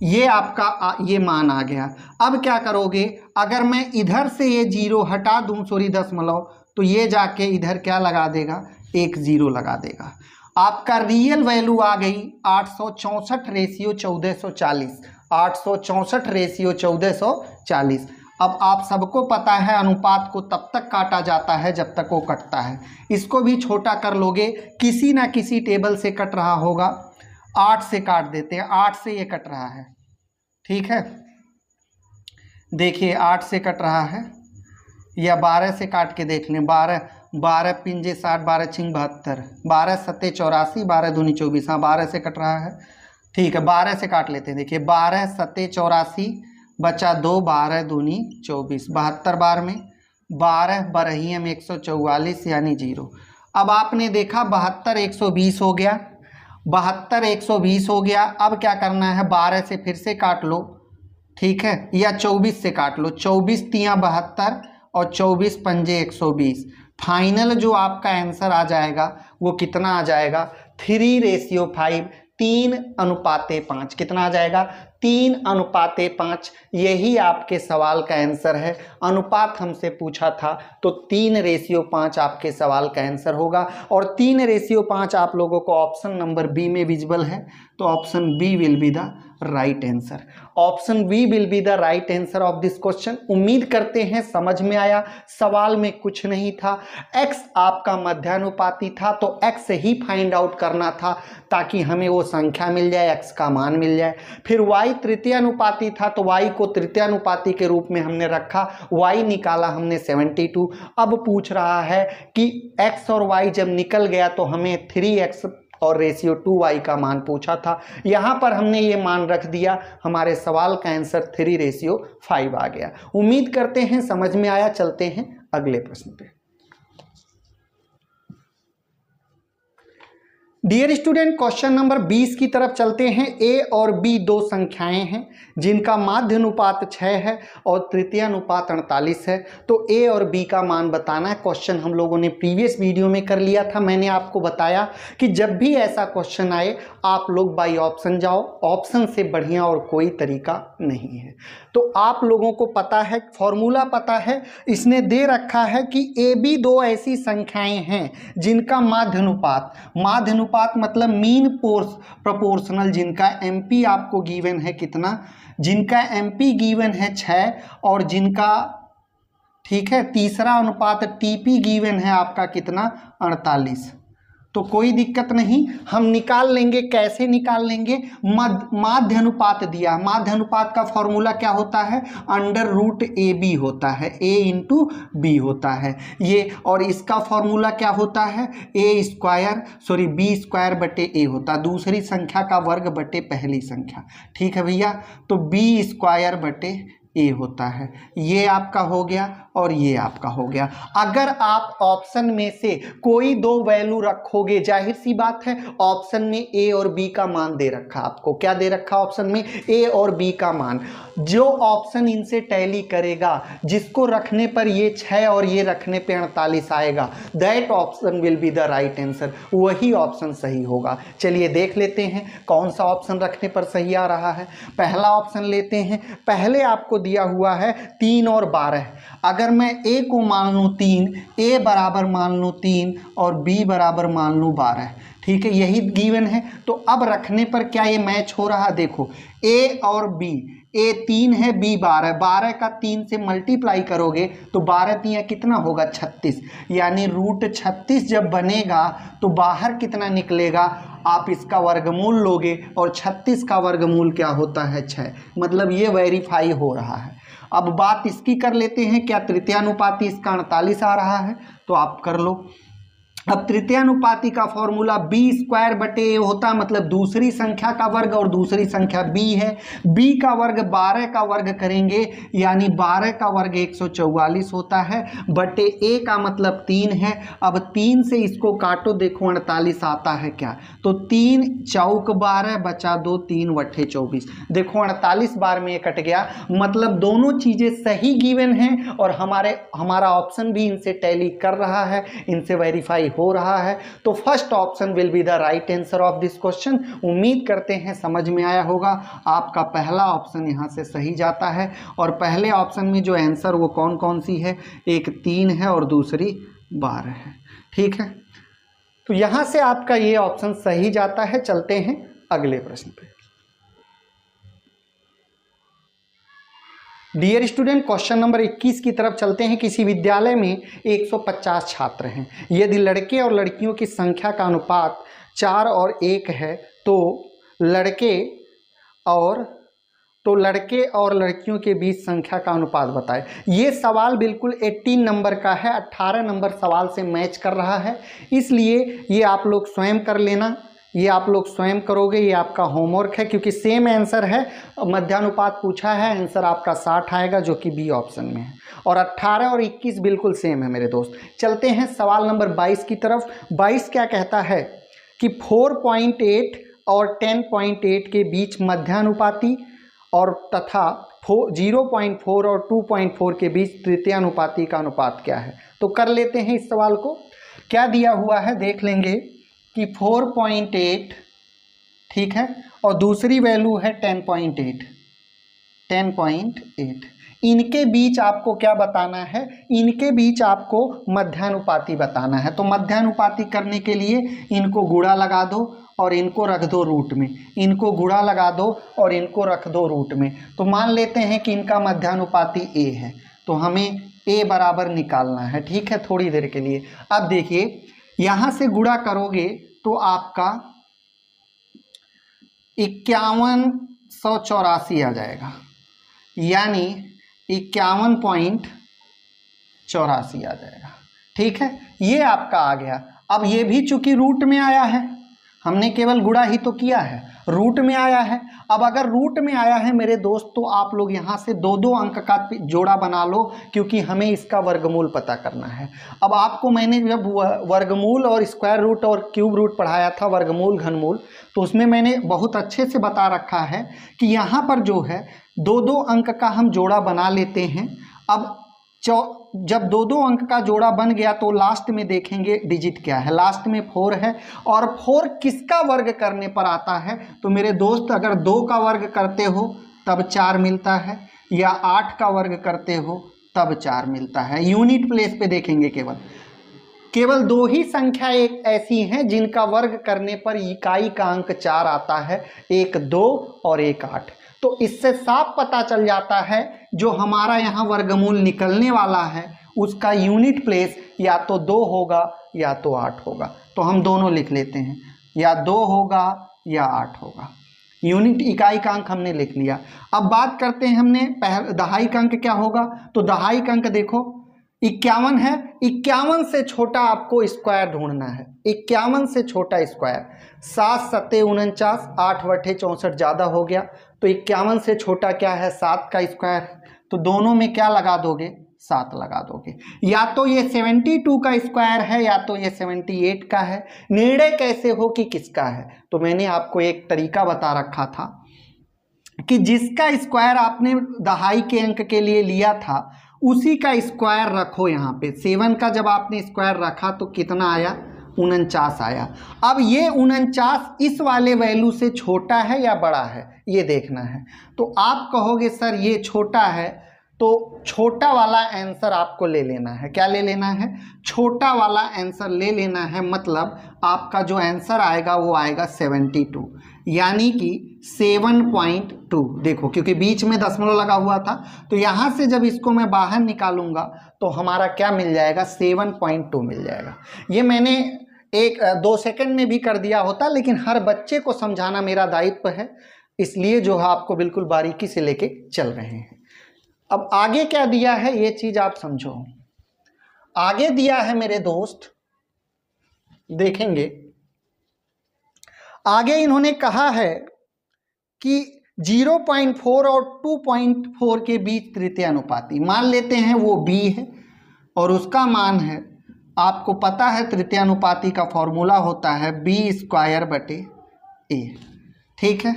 ये आपका ये मान आ गया। अब क्या करोगे, अगर मैं इधर से ये 0 हटा दूं, सॉरी दशमलव, तो ये जाके इधर क्या लगा देगा, एक 0 लगा देगा। आपका रियल वैल्यू आ गई 864 रेशियो 1440, 864 रेशियो 1440। अब आप सबको पता है अनुपात को तब तक काटा जाता है जब तक वो कटता है, इसको भी छोटा कर लोगे, किसी ना किसी टेबल से कट रहा होगा, 8 से काट देते हैं, 8 से ये कट रहा है, ठीक है, देखिए 8 से कट रहा है, या 12 से काट के देख लें, 12 पिंजे 60, 12 छिंग 72, 12 सत्ते 84, 12 दूनी 24, हाँ 12 से कट रहा है, ठीक है 12 से काट लेते हैं। देखिए 12 सत्ते 84 बचा 2, 12 दूनी 24, 72 बार में 12 बरहिया में 144 यानी 0। अब आपने देखा 72 120 हो गया, 72 120 हो गया। अब क्या करना है, 12 से फिर से काट लो, ठीक है, या 24 से काट लो, 24 तियां 72 और 24 पंजे 120। फाइनल जो आपका आंसर आ जाएगा वो कितना आ जाएगा 3:5, 3:5। कितना आ जाएगा 3:5। यही आपके सवाल का आंसर है। अनुपात हमसे पूछा था तो 3:5 आपके सवाल का आंसर होगा। और 3:5 आप लोगों को ऑप्शन नंबर बी में विजिबल है, तो option B will be the right answer. Option B will be the right answer of this question. उम्मीद करते हैं समझ में आया। सवाल में कुछ नहीं था, x आपका मध्यानुपाती था तो x ही फाइंड आउट करना था ताकि हमें वो संख्या मिल जाए, x का मान मिल जाए। फिर y तृतीयानुपाती था तो y को तृतीयानुपाती के रूप में हमने रखा, y निकाला हमने 72। अब पूछ रहा है कि x और y जब निकल गया तो हमें 3x और रेशियो 2y का मान पूछा था, यहाँ पर हमने ये मान रख दिया, हमारे सवाल का आंसर 3:5 आ गया। उम्मीद करते हैं समझ में आया। चलते हैं अगले प्रश्न पे। डियर स्टूडेंट, क्वेश्चन नंबर 20 की तरफ चलते हैं। a और b दो संख्याएं हैं जिनका माध्य अनुपात 6 है और तृतीय अनुपात 48 है। तो a और b का मान बताना है। क्वेश्चन हम लोगों ने प्रीवियस वीडियो में कर लिया था। मैंने आपको बताया कि जब भी ऐसा क्वेश्चन आए आप लोग बाई ऑप्शन जाओ, ऑप्शन से बढ़िया और कोई तरीका नहीं है। तो आप लोगों को पता है, फॉर्मूला पता है, इसने दे रखा है कि a b दो ऐसी संख्याएं हैं जिनका माध्य अनुपात मतलब मीन प्रोपोर्शनल, जिनका MP आपको गिवन है कितना, जिनका MP गिवन है 6 और जिनका, ठीक है। तीसरा अनुपात टीपी गिवन है आपका कितना, 48। तो कोई दिक्कत नहीं, हम निकाल लेंगे। कैसे निकाल लेंगे, माध्य अनुपात दिया, माध्य अनुपात का फॉर्मूला क्या होता है, √AB होता है, A इंटू बी होता है ये, और इसका फॉर्मूला क्या होता है, B² बटे A होता है, दूसरी संख्या का वर्ग बटे पहली संख्या। ठीक है भैया, तो B² बटे A होता है। ये आपका हो गया और ये आपका हो गया। अगर आप ऑप्शन में से कोई दो वैल्यू रखोगे, जाहिर सी बात है ऑप्शन में A और B का मान दे रखा, आपको क्या दे रखा ऑप्शन में, A और B का मान। जो ऑप्शन इनसे टैली करेगा, जिसको रखने पर ये 6 और ये रखने पे 48 आएगा, that option will be the right answer, वही ऑप्शन सही होगा। चलिए देख लेते हैं कौन सा ऑप्शन रखने पर सही आ रहा है। पहला ऑप्शन लेते हैं। पहले आपको दिया हुआ है 3 और 12। अगर मैं A को मान लूँ 3, A बराबर मान लूँ 3 और B बराबर मान लूँ 12, ठीक है, यही गिवन है। तो अब रखने पर क्या ये मैच हो रहा, देखो A और B, A 3 है, B 12, 12 का 3 से मल्टीप्लाई करोगे तो 12 3 कितना होगा, 36, यानी √36 जब बनेगा तो बाहर कितना निकलेगा, आप इसका वर्गमूल लोगे और 36 का वर्गमूल क्या होता है, 6, मतलब ये वेरीफाई हो रहा है। अब बात इसकी कर लेते हैं, क्या तृतीयानुपाती इसका 48 आ रहा है, तो आप कर लो। अब तृतीयानुपाती का फॉर्मूला B² बटे A होता, मतलब दूसरी संख्या का वर्ग और दूसरी संख्या B है, B का वर्ग 12 का वर्ग करेंगे, यानी 12 का वर्ग 144 होता है, बटे A का मतलब 3 है। अब 3 से इसको काटो, देखो 48 आता है क्या, तो 3 चौक 12 बचा 2, 3 वट्ठे 24, देखो 48 बार में ये कट गया, मतलब दोनों चीज़ें सही गिवन हैं और हमारा ऑप्शन भी इनसे टैली कर रहा है, इनसे वेरीफाई हो रहा है। तो first option will be the right answer of this question. उम्मीद करते हैं समझ में आया होगा। आपका पहला ऑप्शन यहाँ से सही जाता है, और पहले ऑप्शन में जो आंसर वो कौन कौन सी है, एक 3 है और दूसरी 12 है। ठीक है, तो यहाँ से आपका ये ऑप्शन सही जाता है। चलते हैं अगले प्रश्न पे। डियर स्टूडेंट, क्वेश्चन नंबर 21 की तरफ चलते हैं। किसी विद्यालय में 150 छात्र हैं। यदि लड़के और लड़कियों की संख्या का अनुपात 4 और 1 है तो लड़के और लड़कियों के बीच संख्या का अनुपात बताएं। ये सवाल बिल्कुल 18 नंबर का है, 18 नंबर सवाल से मैच कर रहा है, इसलिए ये आप लोग स्वयं कर लेना, ये आप लोग स्वयं करोगे, ये आपका होमवर्क है, क्योंकि सेम आंसर है। मध्यानुपात पूछा है, आंसर आपका 60 आएगा, जो कि बी ऑप्शन में है, और 18 और 21 बिल्कुल सेम है मेरे दोस्त। चलते हैं सवाल नंबर 22 की तरफ। 22 क्या कहता है कि 4.8 और 10.8 के बीच मध्यानुपाती और तथा 0.4 और 2.4 के बीच तृतीयानुपाती का अनुपात क्या है। तो कर लेते हैं इस सवाल को। क्या दिया हुआ है देख लेंगे कि 4.8, ठीक है, और दूसरी वैल्यू है 10.8। इनके बीच आपको क्या बताना है, इनके बीच आपको मध्यानुपाती बताना है। तो मध्यानुपाती करने के लिए इनको गुणा लगा दो और इनको रख दो रूट में, इनको गुणा लगा दो और इनको रख दो रूट में। तो मान लेते हैं कि इनका मध्यानुपाती A है, तो हमें A बराबर निकालना है। ठीक है, थोड़ी देर के लिए। अब देखिए, यहाँ से गुणा करोगे तो आपका 5184 आ जाएगा, यानी 51.84 आ जाएगा। ठीक है, ये आपका आ गया। अब ये भी चूंकि रूट में आया है, हमने केवल गुणा ही तो किया है, रूट में आया है। अब अगर रूट में आया है मेरे दोस्त, तो आप लोग यहाँ से 2-2 अंक का जोड़ा बना लो, क्योंकि हमें इसका वर्गमूल पता करना है। अब आपको मैंने जब वर्गमूल और स्क्वायर रूट और क्यूब रूट पढ़ाया था, वर्गमूल घनमूल, तो उसमें मैंने बहुत अच्छे से बता रखा है कि यहाँ पर जो है 2-2 अंक का हम जोड़ा बना लेते हैं। अब जब 2-2 अंक का जोड़ा बन गया तो लास्ट में देखेंगे डिजिट क्या है, लास्ट में 4 है, और 4 किसका वर्ग करने पर आता है, तो मेरे दोस्त अगर 2 का वर्ग करते हो तब 4 मिलता है, या 8 का वर्ग करते हो तब 4 मिलता है। यूनिट प्लेस पे देखेंगे केवल 2 ही संख्या एक ऐसी हैं जिनका वर्ग करने पर इकाई का अंक 4 आता है, एक 2 और एक 8। तो इससे साफ पता चल जाता है जो हमारा यहाँ वर्गमूल निकलने वाला है उसका यूनिट प्लेस या तो 2 होगा या तो 8 होगा। तो हम दोनों लिख लेते हैं, या 2 होगा या 8 होगा। यूनिट इकाई का अंक हमने लिख लिया। अब बात करते हैं हमने दहाई का अंक क्या होगा। तो दहाई का अंक देखो 51 है, 51 से छोटा आपको स्क्वायर ढूंढना है। 51 से छोटा स्क्वायर, 7 सत्ते 49, 8 बटे 64 ज़्यादा हो गया। तो 51 से छोटा क्या है, 7 का स्क्वायर। तो दोनों में क्या लगा दोगे, 7 लगा दोगे। या तो ये 72 का स्क्वायर है या तो ये 78 का है। निर्णय कैसे हो कि किसका है। तो मैंने आपको एक तरीका बता रखा था कि जिसका स्क्वायर आपने दहाई के अंक के लिए लिया था उसी का स्क्वायर रखो यहाँ पे। 7 का जब आपने स्क्वायर रखा तो कितना आया, 49 आया। अब ये 49 इस वाले वैल्यू से छोटा है या बड़ा है, ये देखना है। तो आप कहोगे सर ये छोटा है, तो छोटा वाला आंसर आपको ले लेना है। क्या ले लेना है, छोटा वाला आंसर ले लेना है। मतलब आपका जो आंसर आएगा वो आएगा 72, यानी कि 7.2। देखो क्योंकि बीच में दशमलव लगा हुआ था, तो यहाँ से जब इसको मैं बाहर निकालूंगा तो हमारा क्या मिल जाएगा, 7.2 मिल जाएगा। ये मैंने 1-2 सेकंड में भी कर दिया होता, लेकिन हर बच्चे को समझाना मेरा दायित्व है, इसलिए जो है आपको बिल्कुल बारीकी से लेके चल रहे हैं। अब आगे क्या दिया है ये चीज आप समझो। आगे दिया है मेरे दोस्त, देखेंगे आगे इन्होंने कहा है कि 0.4 और 2.4 के बीच तृतीय अनुपाती। मान लेते हैं वो b है और उसका मान है, आपको पता है तृतीय अनुपाती का फॉर्मूला होता है b² बटे a। ठीक है,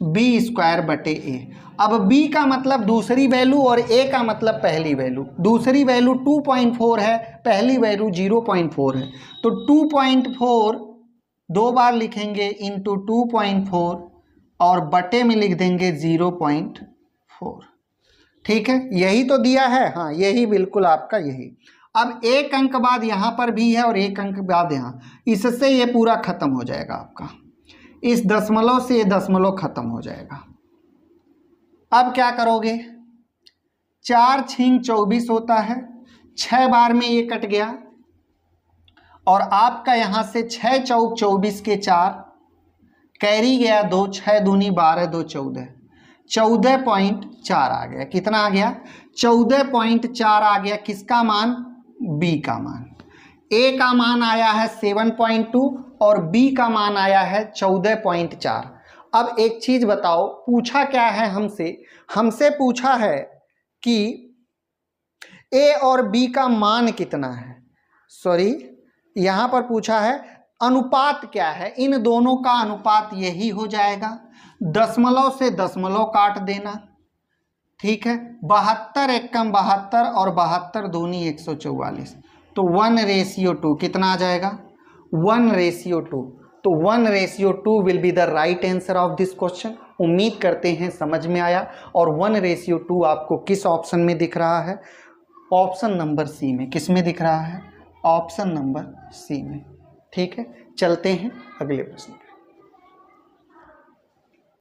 b² बटे a। अब b का मतलब दूसरी वैल्यू और a का मतलब पहली वैल्यू। दूसरी वैल्यू 2.4 है, पहली वैल्यू 0.4 है। तो 2.4 2 बार लिखेंगे इंटू 2.4 और बटे में लिख देंगे 0.4। ठीक है, यही तो दिया है। हाँ यही बिल्कुल आपका यही। अब एक अंक बाद यहाँ पर भी है और एक अंक बाद यहाँ, इससे ये पूरा खत्म हो जाएगा आपका। इस दशमलव से ये दशमलव खत्म हो जाएगा। अब क्या करोगे, 4 छींग 24 होता है, 6 बार में ये कट गया और आपका यहाँ से 6 चौक 24 के 4 कैरी गया 2, 6 दूनी 12, 2 14, 14.4 आ गया। कितना आ गया, 14.4 आ गया। किसका मान, b का मान। a का मान आया है 7.2 और b का मान आया है 14.4। अब एक चीज बताओ, पूछा क्या है हमसे पूछा है कि a और b का मान कितना है। सॉरी, यहां पर पूछा है अनुपात क्या है। इन दोनों का अनुपात यही हो जाएगा, दशमलव से दशमलव काट देना। ठीक है, 72 एकम 72 और 72 दूनी 144, तो 1:2 कितना आ जाएगा, 1:2। तो 1:2 will be the right answer of this question. उम्मीद करते हैं समझ में आया। और 1:2 आपको किस ऑप्शन में दिख रहा है, ऑप्शन नंबर सी में। किस में दिख रहा है, ऑप्शन नंबर सी में। ठीक है, चलते हैं अगले प्रश्न।